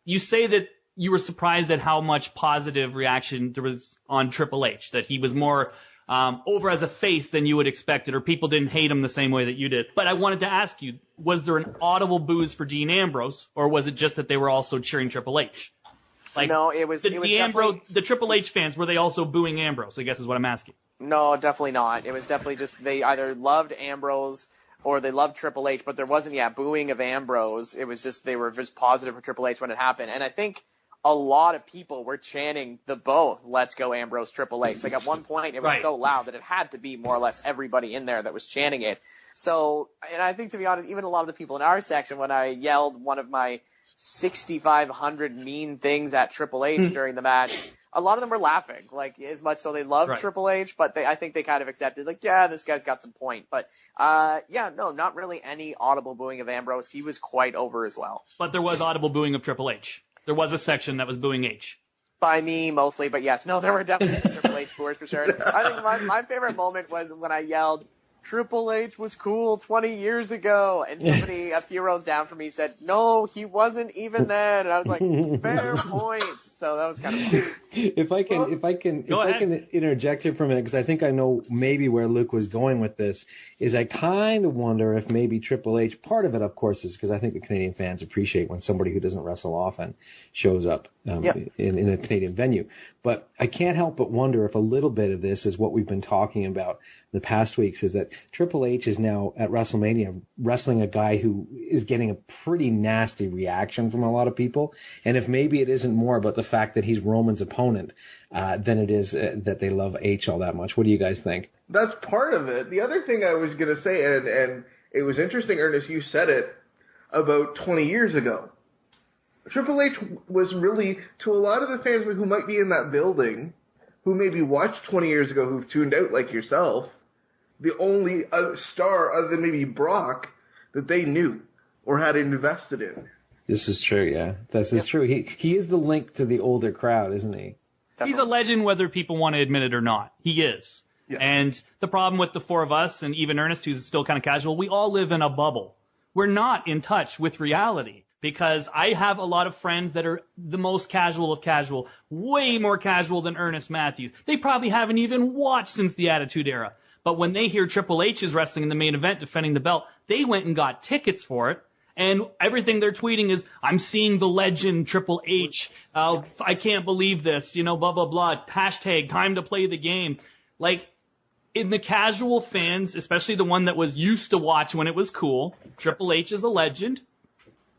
You say that you were surprised at how much positive reaction there was on Triple H, that he was more over as a face than you would expect it, or people didn't hate him the same way that you did. But I wanted to ask you, was there an audible boos for Dean Ambrose, or was it just that they were also cheering Triple H? No, it was the Triple H fans, were they also booing Ambrose, I guess is what I'm asking. No, definitely not. It was definitely just they either loved Ambrose or they loved Triple H, but there wasn't, booing of Ambrose. It was just they were just positive for Triple H when it happened. And I think a lot of people were chanting both "Let's go Ambrose, Triple H." Like at one point it was so loud that it had to be more or less everybody in there that was chanting it. So, and I think, to be honest, even a lot of the people in our section, when I yelled one of my 6,500 mean things at Triple H during the match, a lot of them were laughing, like as much so they loved Triple H, but I think they kind of accepted, like, yeah, this guy's got some point. But no, not really any audible booing of Ambrose. He was quite over as well. But there was audible booing of Triple H. There was a section that was booing H. By me mostly, but yes, no, there were definitely some Triple H booers for sure. I think my favorite moment was when I yelled, "Triple H was cool 20 years ago," and somebody a few rows down from me said, "No, he wasn't even then." And I was like, "Fair point." So that was kind of fun. If I can interject here for a minute, because I think I know maybe where Luke was going with this, is I kind of wonder if maybe Triple H, part of it, of course, is because I think the Canadian fans appreciate when somebody who doesn't wrestle often shows up in a Canadian venue. But I can't help but wonder if a little bit of this is what we've been talking about the past weeks, is that Triple H is now at WrestleMania wrestling a guy who is getting a pretty nasty reaction from a lot of people. And if maybe it isn't more about the fact that he's Roman's opponent than it is that they love H all that much. What do you guys think? That's part of it. The other thing I was going to say, and it was interesting, Ernest, you said it about 20 years ago. Triple H was really, to a lot of the fans who might be in that building, who maybe watched 20 years ago, who've tuned out like yourself, the only star other than maybe Brock that they knew or had invested in. This is true, yeah. This is true. He is the link to the older crowd, isn't he? Definitely. He's a legend whether people want to admit it or not. He is. Yeah. And the problem with the four of us, and even Ernest, who's still kind of casual, we all live in a bubble. We're not in touch with reality. Because I have a lot of friends that are the most casual of casual, way more casual than Ernest Matthews. They probably haven't even watched since the Attitude Era. But when they hear Triple H is wrestling in the main event defending the belt, they went and got tickets for it. And everything they're tweeting is, I'm seeing the legend Triple H. I can't believe this, blah, blah, blah. Hashtag time to play the game. Like, in the casual fans, especially the one that was used to watch when it was cool, Triple H is a legend.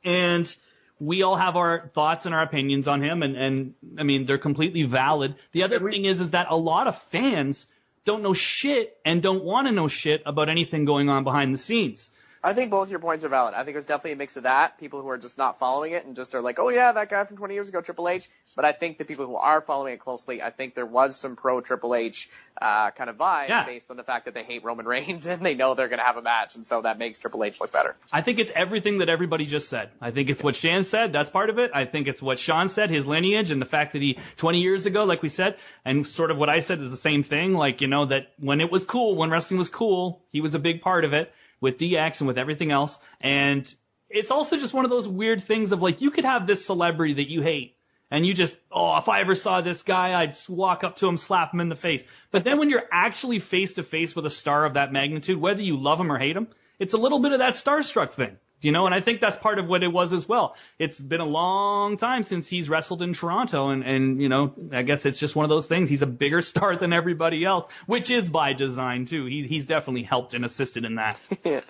And we all have our thoughts and our opinions on him. And I mean, they're completely valid. The other thing is that a lot of fans don't know shit and don't want to know shit about anything going on behind the scenes. I think both your points are valid. I think there's definitely a mix of that, people who are just not following it and just are like, oh yeah, that guy from 20 years ago, Triple H. But I think the people who are following it closely, I think there was some pro Triple H kind of vibe based on the fact that they hate Roman Reigns and they know they're going to have a match, and so that makes Triple H look better. I think it's everything that everybody just said. I think it's what Shan said, that's part of it. I think it's what Sean said, his lineage, and the fact that he, 20 years ago, like we said, and sort of what I said is the same thing, like, that when it was cool, when wrestling was cool, he was a big part of it. With DX and with everything else. And it's also just one of those weird things of like, you could have this celebrity that you hate and you just, if I ever saw this guy, I'd walk up to him, slap him in the face. But then when you're actually face to face with a star of that magnitude, whether you love him or hate him, it's a little bit of that starstruck thing. And I think that's part of what it was as well. It's been a long time since he's wrestled in Toronto, and I guess it's just one of those things. He's a bigger star than everybody else, which is by design too. He's definitely helped and assisted in that. Yeah,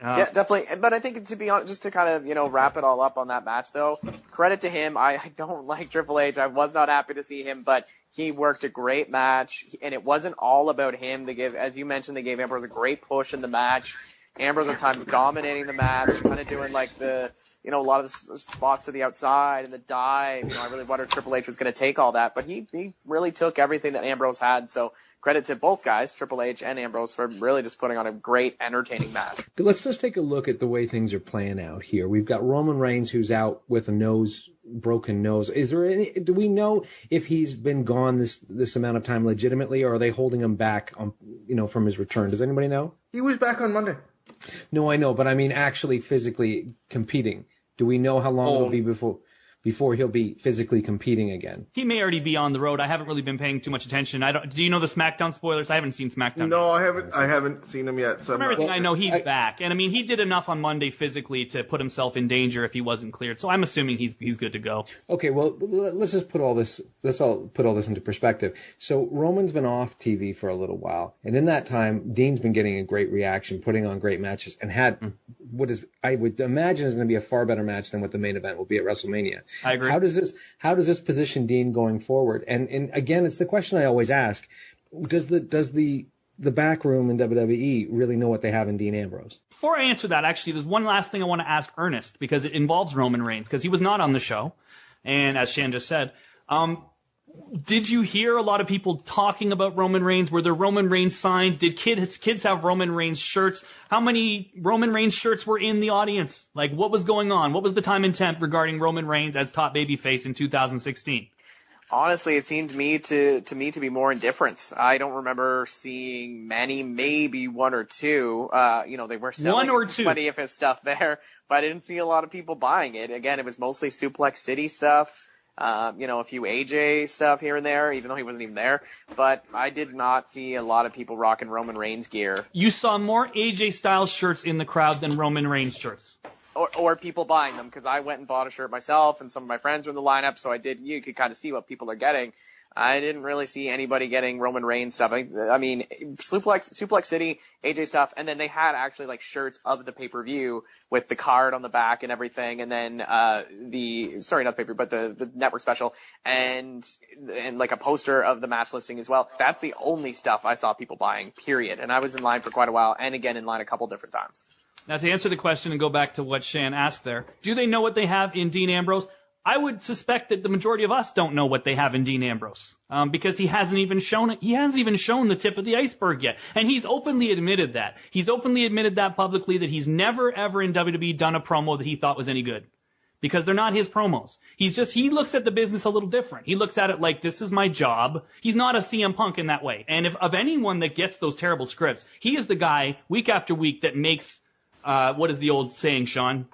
definitely. But I think, to be honest, just to kind of, wrap it all up on that match though, credit to him. I don't like Triple H. I was not happy to see him, but he worked a great match, and it wasn't all about him. As you mentioned, they gave Ambrose a great push in the match. Ambrose at time dominating the match, kind of doing like a lot of the spots to the outside and the dive. I really wondered Triple H was going to take all that, but he really took everything that Ambrose had. So credit to both guys, Triple H and Ambrose, for really just putting on a great, entertaining match. Let's just take a look at the way things are playing out here. We've got Roman Reigns, who's out with a broken nose. Do we know if he's been gone this amount of time legitimately, or are they holding him back from his return? Does anybody know? He was back on Monday. No, I know, but I mean actually physically competing. Do we know how long it'll be before he'll be physically competing again? He may already be on the road. I haven't really been paying too much attention. Do you know the SmackDown spoilers? I haven't seen SmackDown. No, I haven't seen him yet. So from everything I know, he's back. And I mean, he did enough on Monday physically to put himself in danger if he wasn't cleared. So I'm assuming he's good to go. Okay, well, let's put all this into perspective. So Roman's been off TV for a little while, and in that time, Dean's been getting a great reaction, putting on great matches, and had what I would imagine is going to be a far better match than what the main event will be at WrestleMania. I agree. How does this position Dean going forward? And again, it's the question I always ask: Does the back room in WWE really know what they have in Dean Ambrose? Before I answer that, actually, there's one last thing I want to ask Ernest, because it involves Roman Reigns, because he was not on the show, and as Shan just said, did you hear a lot of people talking about Roman Reigns? Were there Roman Reigns signs? Did kids have Roman Reigns shirts? How many Roman Reigns shirts were in the audience? Like, what was going on? What was the time and temp regarding Roman Reigns as top babyface in 2016? Honestly, it seemed to me to be more indifference. I don't remember seeing many, maybe one or two. They were selling plenty of his stuff there, but I didn't see a lot of people buying it. Again, it was mostly Suplex City stuff. A few AJ stuff here and there, even though he wasn't even there. But I did not see a lot of people rocking Roman Reigns gear. You saw more AJ Styles shirts in the crowd than Roman Reigns shirts. Or people buying them, because I went and bought a shirt myself, and some of my friends were in the lineup, so you could kind of see what people are getting. I didn't really see anybody getting Roman Reigns stuff. I mean, Suplex City, AJ stuff, and then they had actually like shirts of the pay-per-view with the card on the back and everything, and then not the pay-per-view, but the network special, and like a poster of the match listing as well. That's the only stuff I saw people buying, period. And I was in line for quite a while, and again in line a couple different times. Now, to answer the question and go back to what Shan asked there, do they know what they have in Dean Ambrose? I would suspect that the majority of us don't know what they have in Dean Ambrose, because he hasn't even shown it. He hasn't even shown the tip of the iceberg yet, and he's openly admitted that. He's openly admitted that publicly, that he's never ever in WWE done a promo that he thought was any good, because they're not his promos. He looks at the business a little different. He looks at it like, this is my job. He's not a CM Punk in that way. And if of anyone that gets those terrible scripts, he is the guy week after week that makes what is the old saying, Sean?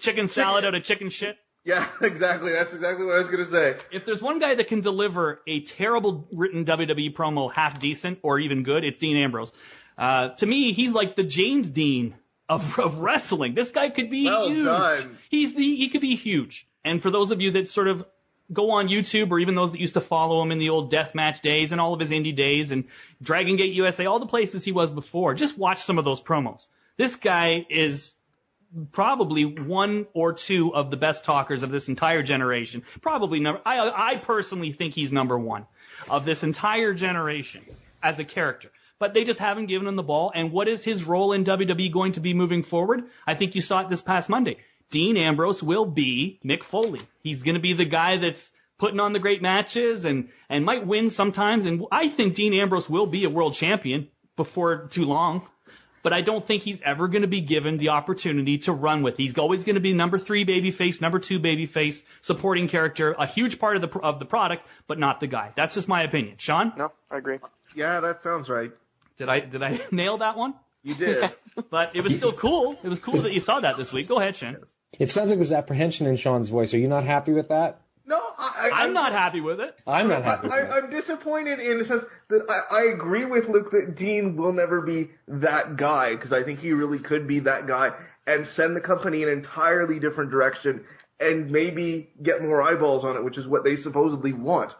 Chicken salad out of chicken shit. Yeah, exactly. That's exactly what I was going to say. If there's one guy that can deliver a terrible written WWE promo half decent or even good, it's Dean Ambrose. To me, he's like the James Dean of wrestling. This guy could be Well huge. done. He could be huge. And for those of you that sort of go on YouTube, or even those that used to follow him in the old deathmatch days and all of his indie days and Dragon Gate USA, all the places he was before, just watch some of those promos. This guy is probably one or two of the best talkers of this entire generation. Probably I personally think he's number one of this entire generation as a character. But they just haven't given him the ball. And what is his role in WWE going to be moving forward? I think you saw it this past Monday. Dean Ambrose will be Mick Foley. He's going to be the guy that's putting on the great matches and might win sometimes. And I think Dean Ambrose will be a world champion before too long. But I don't think he's ever going to be given the opportunity to run with. He's always going to be number 3 babyface, number 2 babyface, supporting character, a huge part of the product, but not the guy. That's just my opinion. Sean? No, I agree. Yeah, that sounds right. Did I nail that one? You did. But it was still cool. It was cool that you saw that this week. Go ahead, Sean. It sounds like there's apprehension in Sean's voice. Are you not happy with that? No, I'm not happy with it. I'm not happy with it. I'm disappointed in the sense that I agree with Luke that Dean will never be that guy, because I think he really could be that guy and send the company in an entirely different direction and maybe get more eyeballs on it, which is what they supposedly want.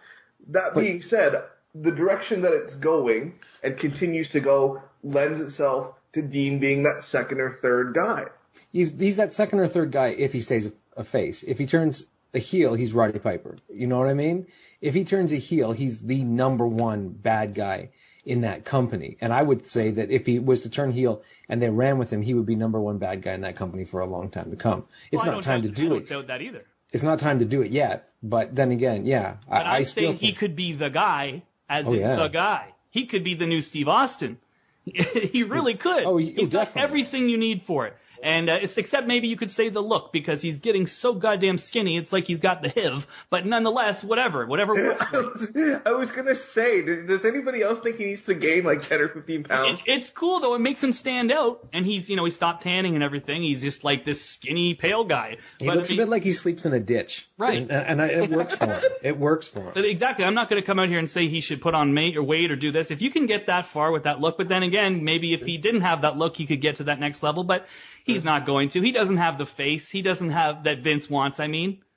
That being said, the direction that it's going and continues to go lends itself to Dean being that second or third guy. He's that second or third guy if he stays a face. If he turns a heel, he's Roddy Piper. You know what I mean? If he turns a heel, he's the number one bad guy in that company. And I would say that if he was to turn heel and they ran with him, he would be number one bad guy in that company for a long time to come. It's not time to do it. I don't doubt that either. It's not time to do it yet. But then again, yeah. But I still say he could be the guy, as in yeah. the guy. He could be the new Steve Austin. He really could. He's got definitely. everything you need for it. And except maybe you could say the look, because he's getting so goddamn skinny, it's like he's got the HIV. But nonetheless, whatever works for him. I was going to say, does anybody else think he needs to gain like 10 or 15 pounds? It's cool, though. It makes him stand out. And he's, he stopped tanning and everything. He's just like this skinny, pale guy. He looks a bit like he sleeps in a ditch. Right. And it works for him. It works for him. But exactly. I'm not going to come out here and say he should put on weight or do this. If you can get that far with that look, but then again, maybe if he didn't have that look, he could get to that next level. But he's not going to. He doesn't have the face. He doesn't have that Vince wants,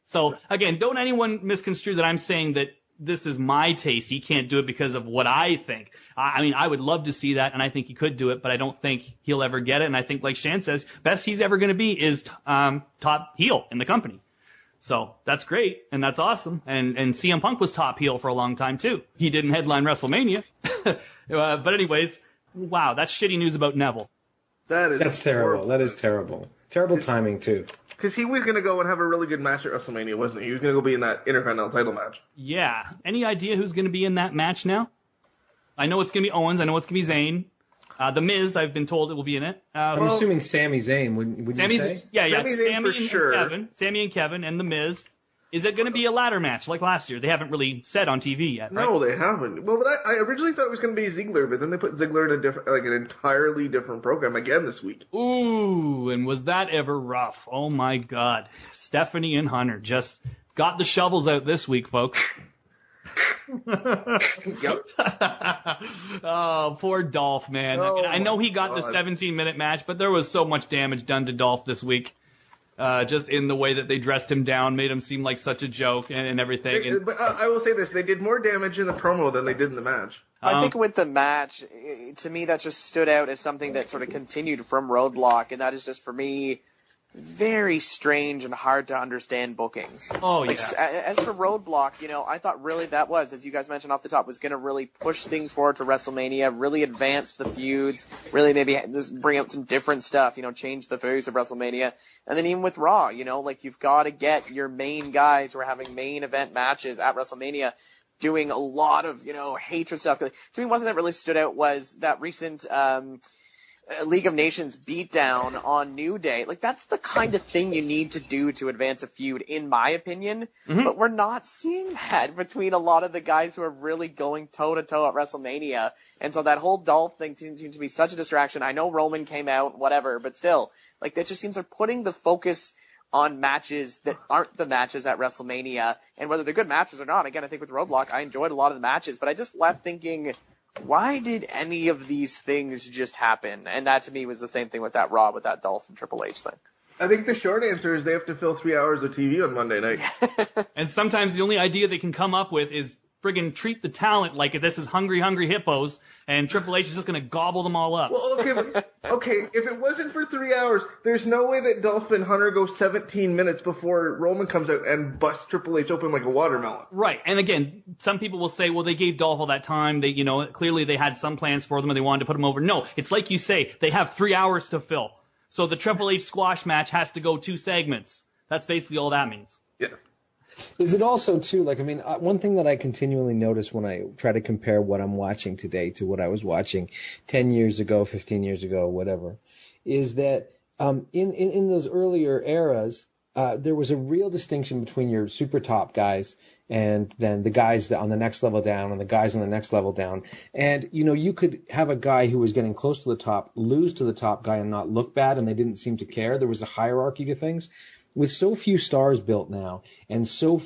So, again, don't anyone misconstrue that I'm saying that this is my taste. He can't do it because of what I think. I would love to see that, and I think he could do it, but I don't think he'll ever get it. And I think, like Shan says, best he's ever going to be is top heel in the company. So that's great, and that's awesome. And CM Punk was top heel for a long time, too. He didn't headline WrestleMania. But anyways, wow, that's shitty news about Neville. That's terrible. That is terrible. Terrible timing, too. Because he was going to go and have a really good match at WrestleMania, wasn't he? He was going to go be in that Intercontinental title match. Yeah. Any idea who's going to be in that match now? I know it's going to be Owens. I know it's going to be Zayn. The Miz, I've been told it will be in it. I'm assuming Sami Zayn, wouldn't you say? Yeah. Sami Zayn for sure. Kevin. Sami and Kevin and The Miz. Is it going to be a ladder match like last year? They haven't really said on TV yet, right? No, they haven't. Well, but I originally thought it was going to be Ziggler, but then they put Ziggler in a different, like an entirely different program again this week. Ooh, and was that ever rough? Oh my God. Stephanie and Hunter just got the shovels out this week, folks. Yep. Oh, poor Dolph, man. Oh, I know he got the 17-minute match, but there was so much damage done to Dolph this week. Just in the way that they dressed him down, made him seem like such a joke and everything. But I will say this, they did more damage in the promo than they did in the match. I think with the match, to me, that just stood out as something that sort of continued from Roadblock, and that is just, for me, very strange and hard to understand bookings. Oh, yeah. As for Roadblock, I thought really that was, as you guys mentioned off the top, was going to really push things forward to WrestleMania, really advance the feuds, really maybe bring out some different stuff, change the focus of WrestleMania. And then even with Raw, you've got to get your main guys who are having main event matches at WrestleMania doing a lot of, hatred stuff. To me, one thing that really stood out was that recent League of Nations beatdown on New Day. That's the kind of thing you need to do to advance a feud, in my opinion. Mm-hmm. But we're not seeing that between a lot of the guys who are really going toe-to-toe at WrestleMania. And so that whole Dolph thing seems to be such a distraction. I know Roman came out, whatever, but still, that just seems they're putting the focus on matches that aren't the matches at WrestleMania. And whether they're good matches or not, again, I think with Roadblock, I enjoyed a lot of the matches, but I just left thinking, Why did any of these things just happen? And that to me was the same thing with that Raw, with that Dolph and Triple H thing. I think the short answer is they have to fill 3 hours of TV on Monday night. And sometimes the only idea they can come up with is friggin' treat the talent like this is Hungry Hungry Hippos, and Triple H is just going to gobble them all up. Well, okay, if it wasn't for 3 hours, there's no way that Dolph and Hunter go 17 minutes before Roman comes out and busts Triple H open like a watermelon. Right, and again, some people will say, well, they gave Dolph all that time. They, clearly they had some plans for them and they wanted to put him over. No, it's like you say, they have 3 hours to fill. So the Triple H squash match has to go 2 segments. That's basically all that means. Yes. Is it also, too, one thing that I continually notice when I try to compare what I'm watching today to what I was watching 10 years ago, 15 years ago, whatever, is that in those earlier eras, there was a real distinction between your super top guys and then the guys on the next level down and the guys on the next level down. And, you could have a guy who was getting close to the top lose to the top guy and not look bad, and they didn't seem to care. There was a hierarchy to things. With so few stars built now and so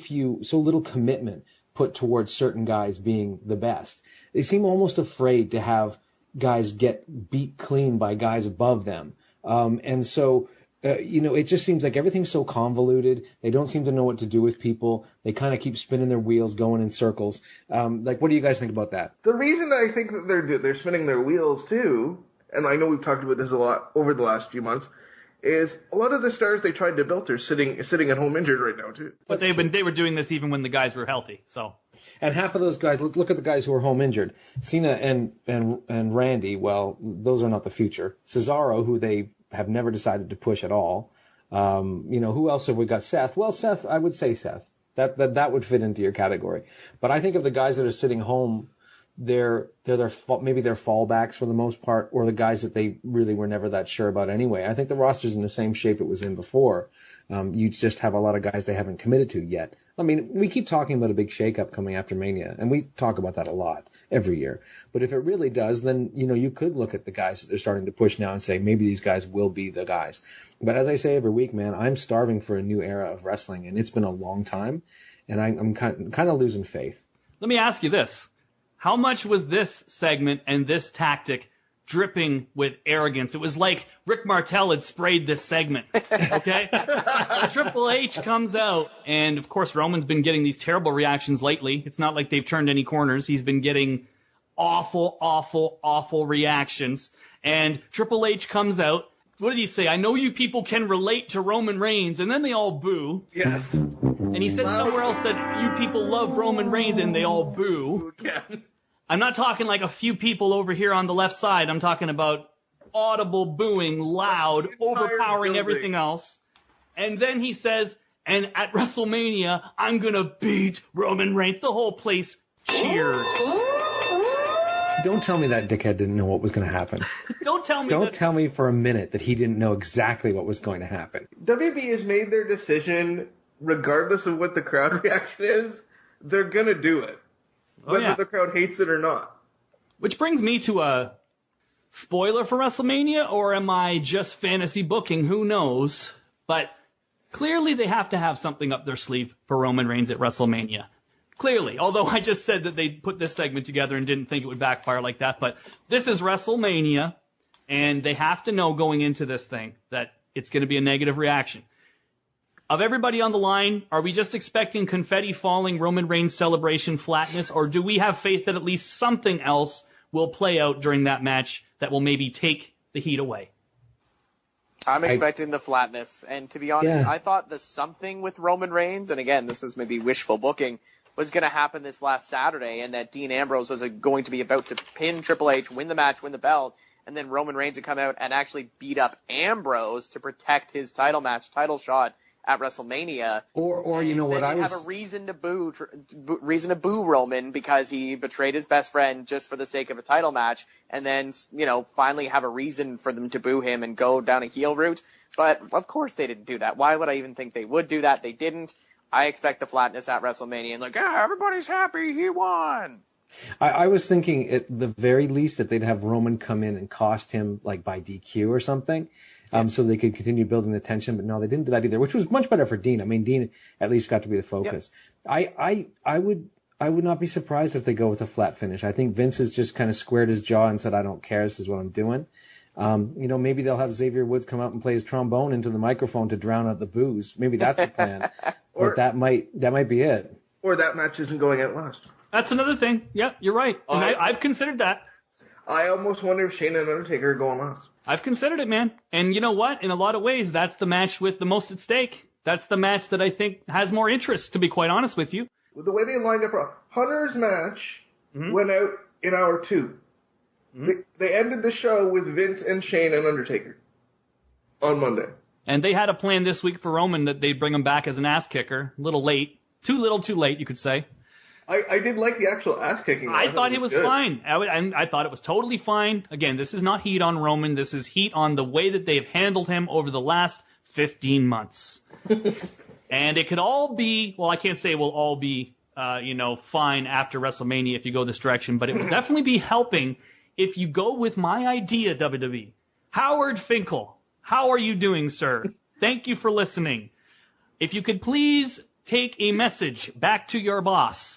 little commitment put towards certain guys being the best, they seem almost afraid to have guys get beat clean by guys above them. It just seems like everything's so convoluted. They don't seem to know what to do with people. They kind of keep spinning their wheels, going in circles. What do you guys think about that? The reason I think that they're spinning their wheels too, and I know we've talked about this a lot over the last few months, is a lot of the stars they tried to build are sitting at home injured right now too. But they were doing this even when the guys were healthy. So. And half of those guys, look at the guys who are home injured. Cena and Randy, well, those are not the future. Cesaro, who they have never decided to push at all. Who else have we got? Seth. Well, Seth, I would say Seth. That would fit into your category. But I think of the guys that are sitting home, they're maybe their fallbacks for the most part, or the guys that they really were never that sure about anyway. I think the roster's in the same shape it was in before. You just have a lot of guys they haven't committed to yet. I mean, we keep talking about a big shakeup coming after Mania, and we talk about that a lot every year. But if it really does, then, you could look at the guys that they're starting to push now and say, maybe these guys will be the guys. But as I say every week, man, I'm starving for a new era of wrestling, and it's been a long time, and I'm kind of losing faith. Let me ask you this. How much was this segment and this tactic dripping with arrogance? It was like Rick Martel had sprayed this segment, okay? Triple H comes out, and of course Roman's been getting these terrible reactions lately. It's not like they've turned any corners. He's been getting awful, awful, awful reactions. And Triple H comes out. What did he say? I know you people can relate to Roman Reigns, and then they all boo. Yes. And he said somewhere else that you people love Roman Reigns, and they all boo. Yeah. I'm not talking like a few people over here on the left side. I'm talking about audible booing, loud, overpowering everything else. And then he says, and at WrestleMania, I'm going to beat Roman Reigns. The whole place cheers. Don't tell me that dickhead didn't know what was going to happen. Don't tell me for a minute that he didn't know exactly what was going to happen. WB has made their decision, regardless of what the crowd reaction is, they're going to do it. Whether the crowd hates it or not. Which brings me to a spoiler for WrestleMania, or am I just fantasy booking? Who knows? But clearly they have to have something up their sleeve for Roman Reigns at WrestleMania. Clearly. Although I just said that they put this segment together and didn't think it would backfire like that. But this is WrestleMania, and they have to know going into this thing that it's going to be a negative reaction. Of everybody on the line, are we just expecting confetti falling, Roman Reigns celebration flatness, or do we have faith that at least something else will play out during that match that will maybe take the heat away? I'm expecting the flatness, and to be honest, I thought the something with Roman Reigns, and again, this is maybe wishful booking, was going to happen this last Saturday, and that Dean Ambrose was going to be about to pin Triple H, win the match, win the belt, and then Roman Reigns would come out and actually beat up Ambrose to protect his title shot at WrestleMania, or you know what, I was have a reason to boo Roman because he betrayed his best friend just for the sake of a title match, and then finally have a reason for them to boo him and go down a heel route. But of course they didn't do that. Why would I even think they would do that? They didn't. I expect the flatness at WrestleMania and everybody's happy, he won. I was thinking at the very least that they'd have Roman come in and cost him by DQ or something. So they could continue building the tension, but no, they didn't do that either, which was much better for Dean. I mean, Dean at least got to be the focus. Yep. I would not be surprised if they go with a flat finish. I think Vince has just kind of squared his jaw and said, I don't care, this is what I'm doing. Maybe they'll have Xavier Woods come out and play his trombone into the microphone to drown out the booze. Maybe that's the plan. But that might be it. Or that match isn't going out last. That's another thing. Yep, you're right. And I've considered that. I almost wonder if Shane and Undertaker are going last. I've considered it, man. And you know what? In a lot of ways, that's the match with the most at stake. That's the match that I think has more interest, to be quite honest with you. With the way they lined up, Hunter's match went out in hour 2. They ended the show with Vince and Shane and Undertaker on Monday. And they had a plan this week for Roman that they'd bring him back as an ass kicker. A little late. Too little, too late, you could say. I did like the actual ass kicking. I thought it was fine. I thought it was totally fine. Again, this is not heat on Roman. This is heat on the way that they've handled him over the last 15 months. And it could all be, well, I can't say it will all be, fine after WrestleMania if you go this direction, but it will definitely be helping if you go with my idea, WWE. Howard Finkel, how are you doing, sir? Thank you for listening. If you could please take a message back to your boss.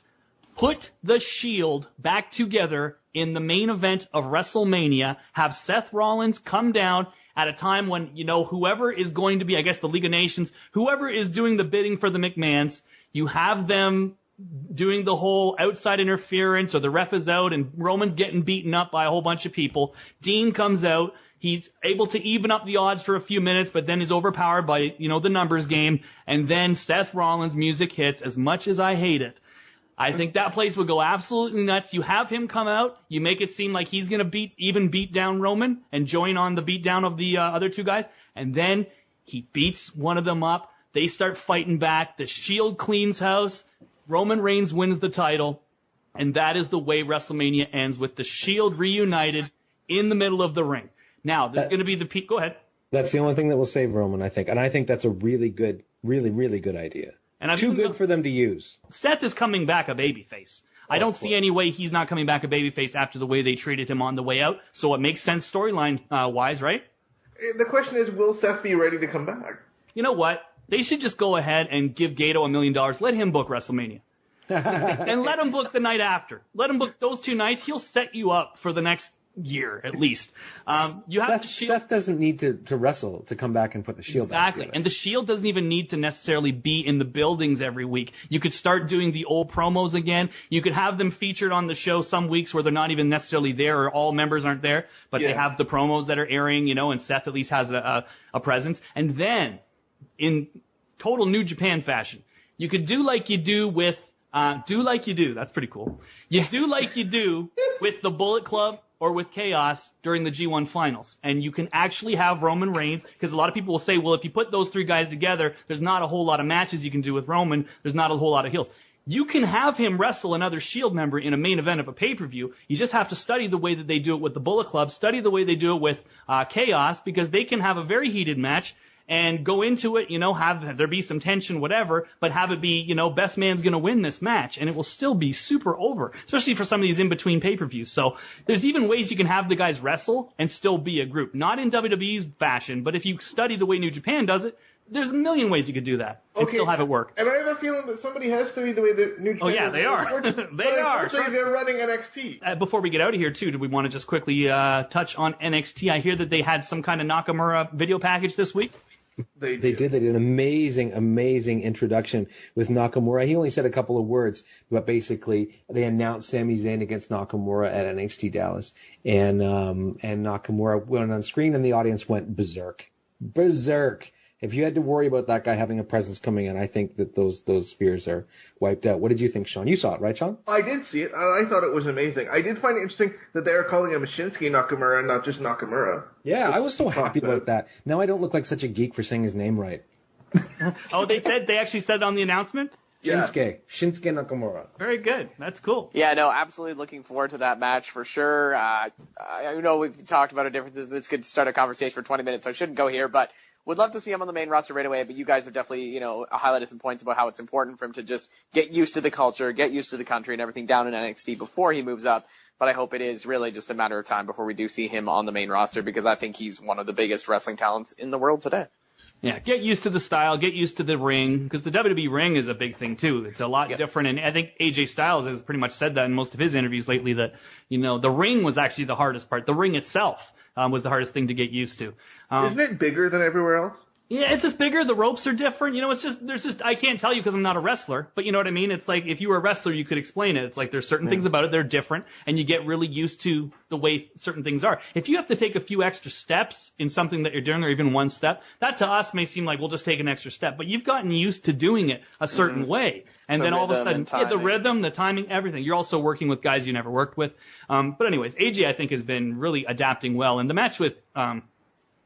Put the Shield back together in the main event of WrestleMania. Have Seth Rollins come down at a time when, whoever is going to be, I guess, the League of Nations, whoever is doing the bidding for the McMahons, you have them doing the whole outside interference, or the ref is out and Roman's getting beaten up by a whole bunch of people. Dean comes out. He's able to even up the odds for a few minutes, but then is overpowered by, the numbers game. And then Seth Rollins' music hits. As much as I hate it, I think that place would go absolutely nuts. You have him come out. You make it seem like he's going to beat down Roman and join on the beatdown of the other two guys. And then he beats one of them up. They start fighting back. The Shield cleans house. Roman Reigns wins the title. And that is the way WrestleMania ends, with the Shield reunited in the middle of the ring. Now, there's going to be the peak. Go ahead. That's the only thing that will save Roman, I think. And I think that's a really good, really, really good idea. And too good for them to use. Seth is coming back a babyface. I don't see any way he's not coming back a babyface after the way they treated him on the way out. So it makes sense storyline-wise, right? The question is, will Seth be ready to come back? You know what? They should just go ahead and give Gato $1 million. Let him book WrestleMania. And let him book the night after. Let him book those 2 nights. He'll set you up for the next year, at least. Seth doesn't need to wrestle to come back and put the Shield back together. And the Shield doesn't even need to necessarily be in the buildings every week. You could start doing the old promos again. You could have them featured on the show some weeks where they're not even necessarily there, or all members aren't there, but they have the promos that are airing, and Seth at least has a presence. And then, in total New Japan fashion, you could do like you do with that's pretty cool. You do like you do with the Bullet Club or with Chaos during the G1 finals. And you can actually have Roman Reigns, because a lot of people will say, well, if you put those 3 guys together, there's not a whole lot of matches you can do with Roman. There's not a whole lot of heels. You can have him wrestle another Shield member in a main event of a pay-per-view. You just have to study the way that they do it with the Bullet Club, study the way they do it with Chaos, because they can have a very heated match and go into it, have there be some tension, whatever, but have it be, best man's going to win this match, and it will still be super over, especially for some of these in-between pay-per-views. So there's even ways you can have the guys wrestle and still be a group. Not in WWE's fashion, but if you study the way New Japan does it, there's a million ways you could do that and still have it work. And I have a feeling that somebody has to be the way that New Japan is. Oh, yeah, they are. They are. Unfortunately, they're running NXT. Before we get out of here, too, do we want to just quickly touch on NXT? I hear that they had some kind of Nakamura video package this week. They did. They did an amazing introduction with Nakamura. He only said a couple of words, but basically they announced Sami Zayn against Nakamura at NXT Dallas, and Nakamura went on screen and the audience went berserk. If you had to worry about that guy having a presence coming in, I think that those fears are wiped out. What did you think, Sean? You saw it, right, Sean? I did see it, and I thought it was amazing. I did find it interesting that they are calling him Shinsuke Nakamura and not just Nakamura. Yeah, I was so happy about that. Now I don't look like such a geek for saying his name right. Oh, they actually said it on the announcement? Yeah. Shinsuke Nakamura. Very good. That's cool. Yeah, no, absolutely looking forward to that match for sure. I know we've talked about our differences. This could start a conversation for 20 minutes, so I shouldn't go here, but would love to see him on the main roster right away, but you guys have definitely, highlighted some points about how it's important for him to just get used to the culture, get used to the country and everything down in NXT before he moves up. But I hope it is really just a matter of time before we do see him on the main roster, because I think he's one of the biggest wrestling talents in the world today. Yeah, get used to the style, get used to the ring, because the WWE ring is a big thing too. It's a lot different, and I think AJ Styles has pretty much said that in most of his interviews lately, that, the ring was actually the hardest part. The ring itself was the hardest thing to get used to. Isn't it bigger than everywhere else? Yeah, it's just bigger. The ropes are different. I can't tell you because I'm not a wrestler, but you know what I mean? It's like if you were a wrestler, you could explain it. It's like there's certain things about it that are different, and you get really used to the way certain things are. If you have to take a few extra steps in something that you're doing, or even one step, that to us may seem like we'll just take an extra step, but you've gotten used to doing it a certain way. And then all of a sudden, the rhythm, the timing, everything. You're also working with guys you never worked with. But anyways, AJ, I think, has been really adapting well. And the match with,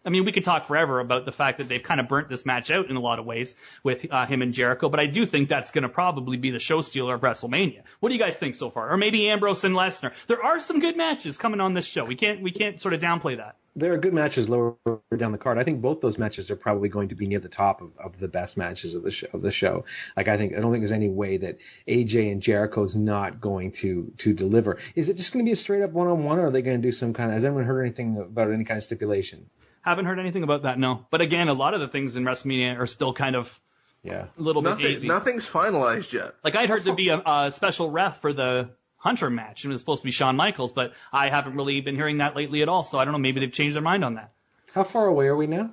we could talk forever about the fact that they've kind of burnt this match out in a lot of ways with him and Jericho, but I do think that's going to probably be the show stealer of WrestleMania. What do you guys think so far? Or maybe Ambrose and Lesnar. There are some good matches coming on this show. We can't sort of downplay that. There are good matches lower down the card. I think both those matches are probably going to be near the top of the best matches of the show. Like I don't think there's any way that AJ and Jericho's not going to deliver. Is it just going to be a straight up one-on-one, or are they going to do some kind of? Has anyone heard anything about any kind of stipulation? Haven't heard anything about that, no. But again, a lot of the things in WrestleMania are still kind of a little bit hazy. Nothing's finalized yet. Like I'd heard there'd be a special ref for the Hunter match, and it was supposed to be Shawn Michaels, but I haven't really been hearing that lately at all, so I don't know, maybe they've changed their mind on that. How far away are we now?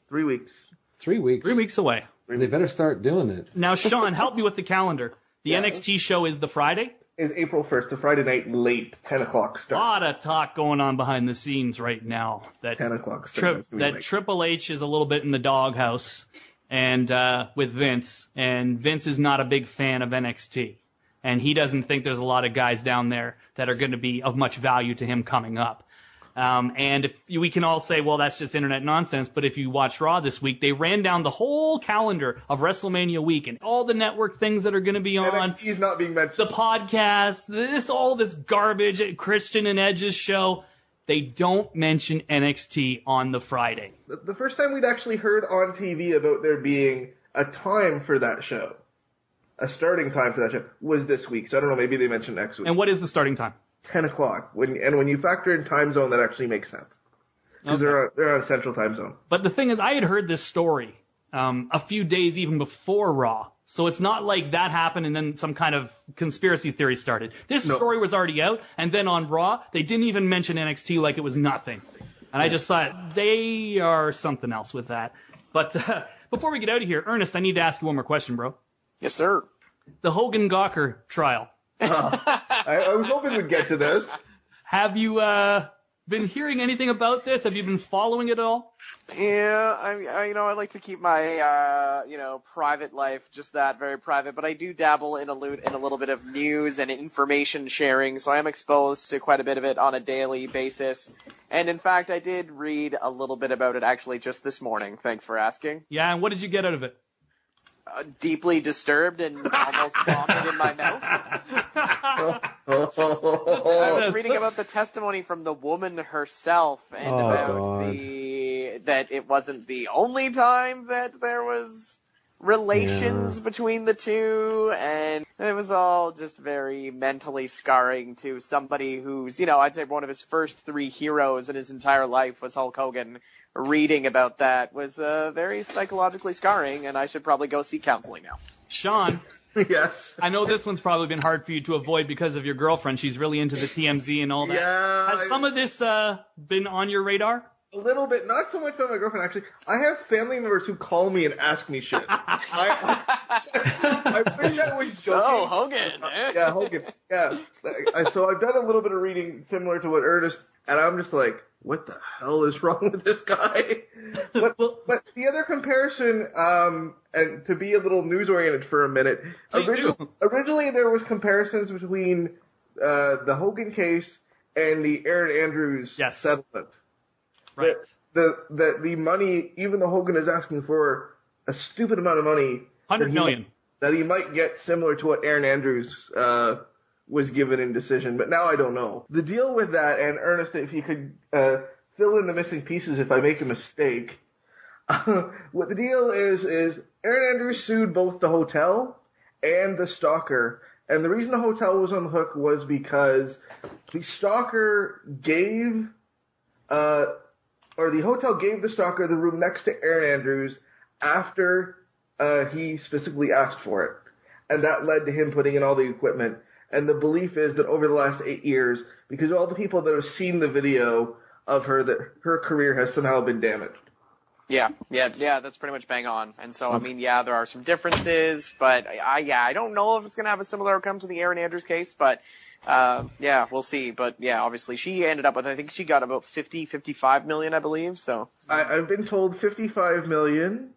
3 weeks. 3 weeks? 3 weeks away. They better start doing it. Now, Sean, help me with the calendar. The NXT show is the Friday? Is April 1st, the Friday night late 10 o'clock start. A lot of talk going on behind the scenes right now. That 10 o'clock start. That Triple H is a little bit in the doghouse and with Vince, and Vince is not a big fan of NXT. And he doesn't think there's a lot of guys down there that are going to be of much value to him coming up. And if we can all say, well, that's just internet nonsense, but if you watch Raw this week, they ran down the whole calendar of WrestleMania week and all the network things that are going to be on. NXT is not being mentioned. The podcast, all this garbage, Christian and Edge's show. They don't mention NXT on the Friday. The first time we'd actually heard on TV about there being a time for that show, a starting time for that show, was this week. So I don't know, maybe they mentioned next week. And what is the starting time? 10 o'clock. When you factor in time zone, that actually makes sense. Because they're on a central time zone. But the thing is, I had heard this story a few days even before Raw. So it's not like that happened and then some kind of conspiracy theory started. This story was already out, and then on Raw, they didn't even mention NXT like it was nothing. And I just thought, they are something else with that. But before we get out of here, Ernest, I need to ask you one more question, bro. Yes, sir. The Hogan-Gawker trial. I was hoping we'd get to this. Have you been hearing anything about this? Have you been following it at all? Yeah, I like to keep my private life just that, very private, but I do dabble in a little bit of news and information sharing, so I am exposed to quite a bit of it on a daily basis. And in fact, I did read a little bit about it actually just this morning. Thanks for asking. Yeah, and what did you get out of it? Deeply disturbed and almost vomit in my mouth. I was reading about the testimony from the woman herself and that it wasn't the only time that there was relations between the two, and it was all just very mentally scarring to somebody who's, I'd say one of his first three heroes in his entire life was Hulk Hogan. Reading about that was very psychologically scarring, and I should probably go seek counseling now. Sean. Yes. I know this one's probably been hard for you to avoid because of your girlfriend. She's really into the TMZ and all that. Yeah. Has some of this been on your radar? A little bit. Not so much from my girlfriend, actually. I have family members who call me and ask me shit. I wish I was joking. So, Hogan. Yeah, Hogan. Yeah. So I've done a little bit of reading similar to what Ernest, and I'm just like, what the hell is wrong with this guy? But the other comparison, and to be a little news-oriented for a minute, originally there was comparisons between the Hogan case and the Aaron Andrews settlement. Right. That the money, even though Hogan is asking for a stupid amount of money, $100 million, that he might get similar to what Aaron Andrews was given in decision, but now I don't know. The deal with that, and Ernest, if you could fill in the missing pieces if I make a mistake, what the deal is Aaron Andrews sued both the hotel and the stalker, and the reason the hotel was on the hook was because the stalker gave the hotel gave the stalker the room next to Aaron Andrews after he specifically asked for it. And that led to him putting in all the equipment. And the belief is that over the last 8 years, because of all the people that have seen the video of her, that her career has somehow been damaged. Yeah, that's pretty much bang on. And so, I mean, yeah, there are some differences, but I don't know if it's going to have a similar outcome to the Erin Andrews case, but yeah, we'll see. But yeah, obviously she ended up with, I think she got about 55 million, I believe. So I've been told 55 million,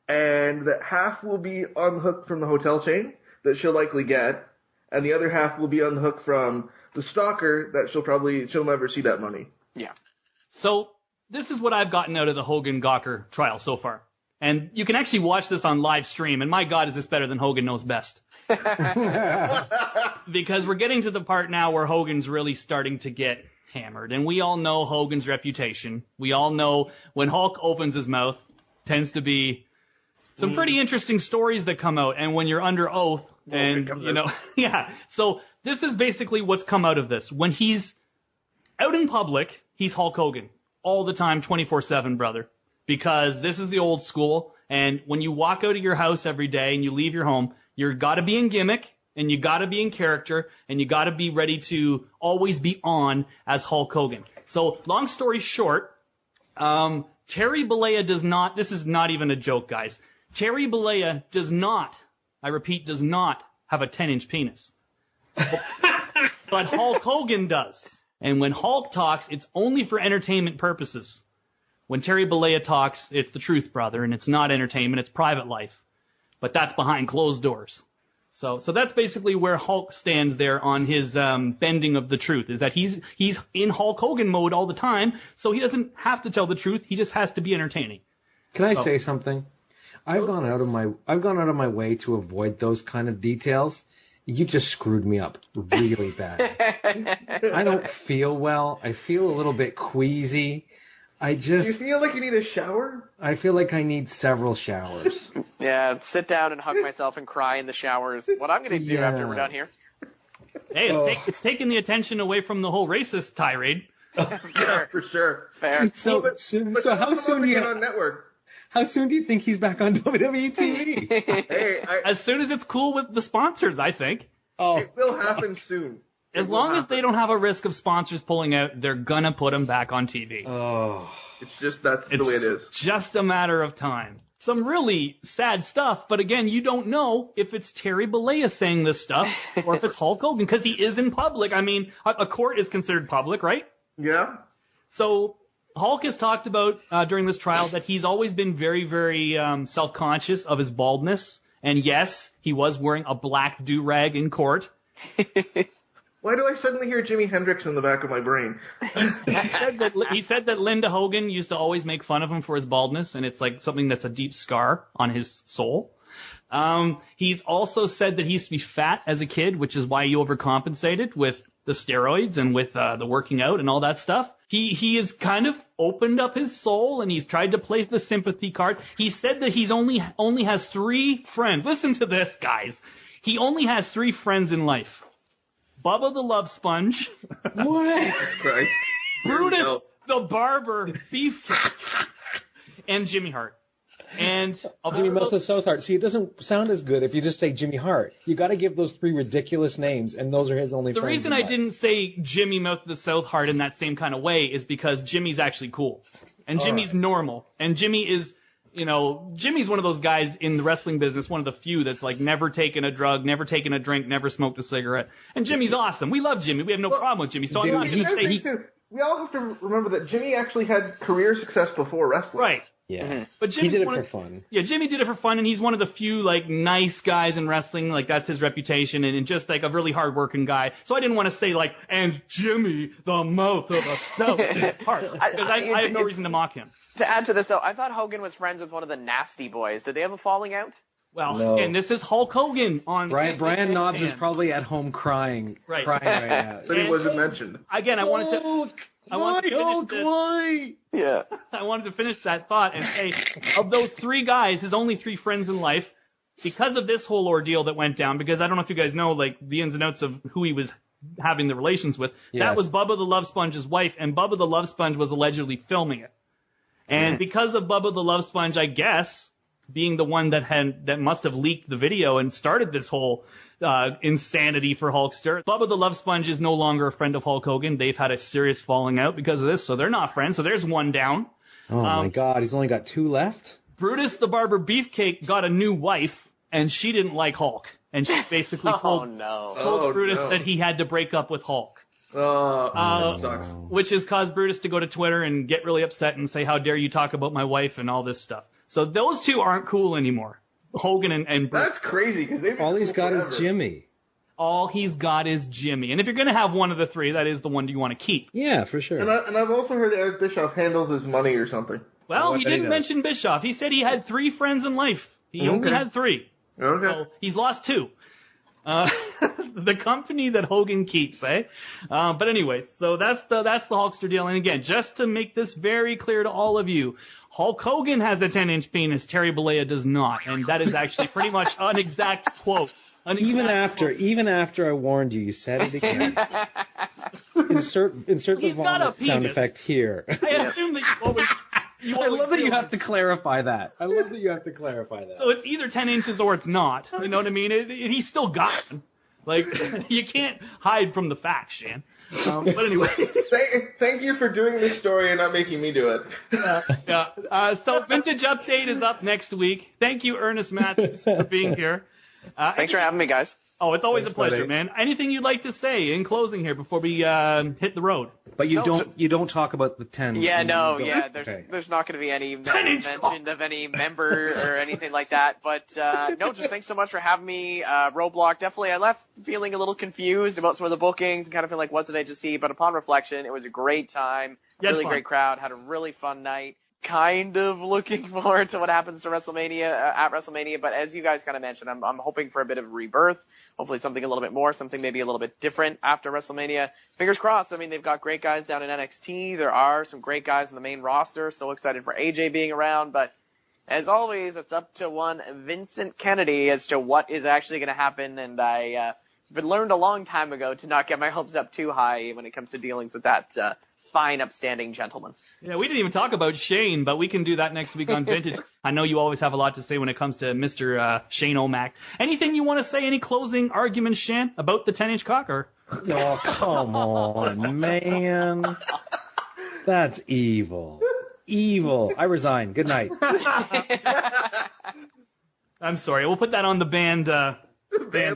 and that half will be on the hook from the hotel chain that she'll likely get, and the other half will be on the hook from the stalker that she'll never see that money. Yeah. So this is what I've gotten out of the Hogan-Gawker trial so far. And you can actually watch this on live stream, and my God, is this better than Hogan Knows Best. Because we're getting to the part now where Hogan's really starting to get hammered. And we all know Hogan's reputation. We all know when Hulk opens his mouth, tends to be some pretty interesting stories that come out. And when you're under oath, and, you know, yeah. So this is basically what's come out of this. When he's out in public, he's Hulk Hogan. All the time, 24/7, brother. Because this is the old school, and when you walk out of your house every day and you leave your home, you gotta be in gimmick, and you gotta be in character, and you gotta be ready to always be on as Hulk Hogan. So, long story short, Terry Bollea does not, this is not even a joke, guys. Terry Bollea does not, I repeat, does not have a 10-inch penis. But Hulk Hogan does. And when Hulk talks, it's only for entertainment purposes. When Terry Bollea talks, it's the truth, brother, and it's not entertainment, it's private life. But that's behind closed doors. So that's basically where Hulk stands there on his bending of the truth, is that he's in Hulk Hogan mode all the time, so he doesn't have to tell the truth, he just has to be entertaining. Can I say something? I've gone out of my way to avoid those kind of details. You just screwed me up really bad. I don't feel well. I feel a little bit queasy. Do you feel like you need a shower? I feel like I need several showers. Yeah, sit down and hug myself and cry in the showers. What I'm going to do after we're done here. Hey, it's taking the attention away from the whole racist tirade. Yeah, for sure. Fair. So how soon do you on network? How soon do you think he's back on WWE TV? Hey, as soon as it's cool with the sponsors, I think. Oh, it will happen soon. As long as they don't have a risk of sponsors pulling out, they're gonna put him back on TV. Oh, it's just that's the way it is. Just a matter of time. Some really sad stuff, but again, you don't know if it's Terry Bollea saying this stuff or if it's Hulk Hogan, because he is in public. I mean, a court is considered public, right? Yeah. So Hulk has talked about during this trial that he's always been very, very self-conscious of his baldness. And yes, he was wearing a black do-rag in court. Why do I suddenly hear Jimi Hendrix in the back of my brain? He said that Linda Hogan used to always make fun of him for his baldness, and it's like something that's a deep scar on his soul. He's also said that he used to be fat as a kid, which is why he overcompensated with the steroids and with the working out and all that stuff. He has kind of opened up his soul, and he's tried to play the sympathy card. He said that he's only has 3 friends. Listen to this, guys. He only has 3 friends in life. Bubba the Love Sponge. what? Jesus Christ. Brutus the Barber Beefcake. And Jimmy Hart. And Jimmy Mouth of South Hart. See, it doesn't sound as good if you just say Jimmy Hart. You got to give those 3 ridiculous names, and those are his only friends. The reason I didn't say Jimmy Mouth of the South Hart in that same kind of way is because Jimmy's actually cool. And Jimmy's normal. And Jimmy is, you know, Jimmy's one of those guys in the wrestling business, one of the few that's like never taken a drug, never taken a drink, never smoked a cigarette. And Jimmy's awesome. We love Jimmy. We have no problem with Jimmy. So I'm not going to say we all have to remember that Jimmy actually had career success before wrestling. Right. Yeah. Mm-hmm. But Jimmy's he did it for fun. Yeah, Jimmy did it for fun, and he's one of the few, like, nice guys in wrestling. Like, that's his reputation, and just, like, a really hard-working guy. So I didn't want to say, like, and Jimmy, the mouth of a South Hart. Because I have no reason to mock him. To add to this, though, I thought Hogan was friends with one of the Nasty Boys. Did they have a falling out? Well, no. Again, this is Hulk Hogan on... Brian Knobs is probably at home crying right now. But he wasn't mentioned. Again, I wanted to finish that thought and say, of those 3 guys, his only 3 friends in life, because of this whole ordeal that went down, because I don't know if you guys know, like, the ins and outs of who he was having the relations with, that was Bubba the Love Sponge's wife, and Bubba the Love Sponge was allegedly filming it. And because of Bubba the Love Sponge, I guess, being the one that must have leaked the video and started this whole insanity for Hulkster. Bubba the Love Sponge is no longer a friend of Hulk Hogan. They've had a serious falling out because of this, so they're not friends. So there's one down. Oh my God, he's only got 2 left? Brutus the Barber Beefcake got a new wife, and she didn't like Hulk. And she basically told Brutus that he had to break up with Hulk. That sucks. Which has caused Brutus to go to Twitter and get really upset and say, how dare you talk about my wife and all this stuff. So those two aren't cool anymore. Hogan and Brutus. That's crazy, because they've been All he's cool got forever. is Jimmy. All he's got is Jimmy. And if you're going to have one of the three, that is the one you want to keep. Yeah, for sure. And I've also heard Eric Bischoff handles his money or something. Well, I he bet he didn't does. mention Bischoff. He said he had 3 friends in life. He only had 3. Okay. So he's lost 2. The company that Hogan keeps, eh? But anyways, so that's the Hulkster deal. And again, just to make this very clear to all of you, Hulk Hogan has a 10-inch penis. Terry Bollea does not, and that is actually pretty much an exact quote. Even after I warned you, you said it again. Insert the He's got a vomit sound penis. effect here. I assume that you always. I love that you have to clarify that. So it's either 10 inches or it's not. You know what I mean? He's still got it. Like, you can't hide from the facts, Shan. But anyway. Thank you for doing this story and not making me do it. So Vintage Update is up next week. Thank you, Ernest Matthews, for being here. Thanks for having me, guys. Oh, it's always Thanks, a pleasure, buddy. man. Anything you'd like to say in closing here before we hit the road? But you don't talk about the 10. Yeah, no, yeah. Okay. There's not going to be any 10-inch mention of any member or anything like that. But no, just thanks so much for having me. Roadblock, definitely. I left feeling a little confused about some of the bookings and kind of feeling like, what did I just see? But upon reflection, it was a great time. You had Really fun. great crowd. Had a really fun night. Kind of looking forward to what happens to WrestleMania at WrestleMania. But as you guys kind of mentioned, I'm hoping for a bit of rebirth. Hopefully something a little bit more, something maybe a little bit different after WrestleMania. Fingers crossed. I mean, they've got great guys down in NXT. There are some great guys in the main roster. So excited for AJ being around. But as always, it's up to one Vincent Kennedy as to what is actually going to happen. And I learned a long time ago to not get my hopes up too high when it comes to dealings with that fine, upstanding gentleman. Yeah, we didn't even talk about Shane, but we can do that next week on Vintage. I know you always have a lot to say when it comes to Mr. Shane O'Mac. Anything you want to say, any closing arguments, Shan, about the 10-inch cock? Or? Oh, come on, man. That's evil. Evil. I resign. Good night. I'm sorry. We'll put that on the band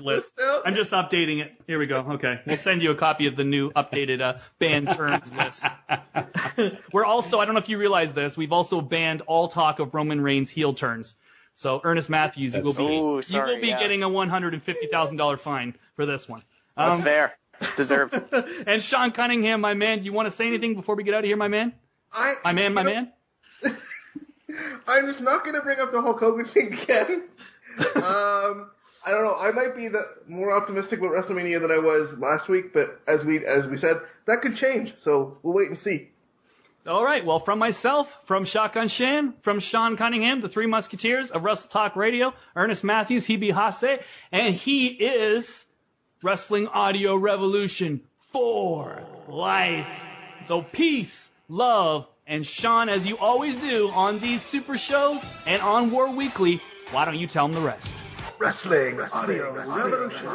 list. now? I'm just updating it. Here we go. Okay. We'll send you a copy of the new updated band terms list. We're also, I don't know if you realize this, we've also banned all talk of Roman Reigns heel turns. So Ernest Matthews, you will be getting a $150,000 fine for this one. That's fair. Deserved. And Sean Cunningham, my man, do you want to say anything before we get out of here, my man? My man? I'm just not going to bring up the Hulk Hogan thing again. I don't know. I might be more optimistic about WrestleMania than I was last week, but as we said, that could change. So we'll wait and see. All right. Well, from myself, from Shotgun Shan, from Sean Cunningham, the Three Musketeers of Wrestle Talk Radio, Ernest Matthews, he be Hase, and he is Wrestling Audio Revolution for life. So peace, love, and Sean, as you always do on these super shows and on War Weekly, why don't you tell them the rest? Wrestling Audio Revolution.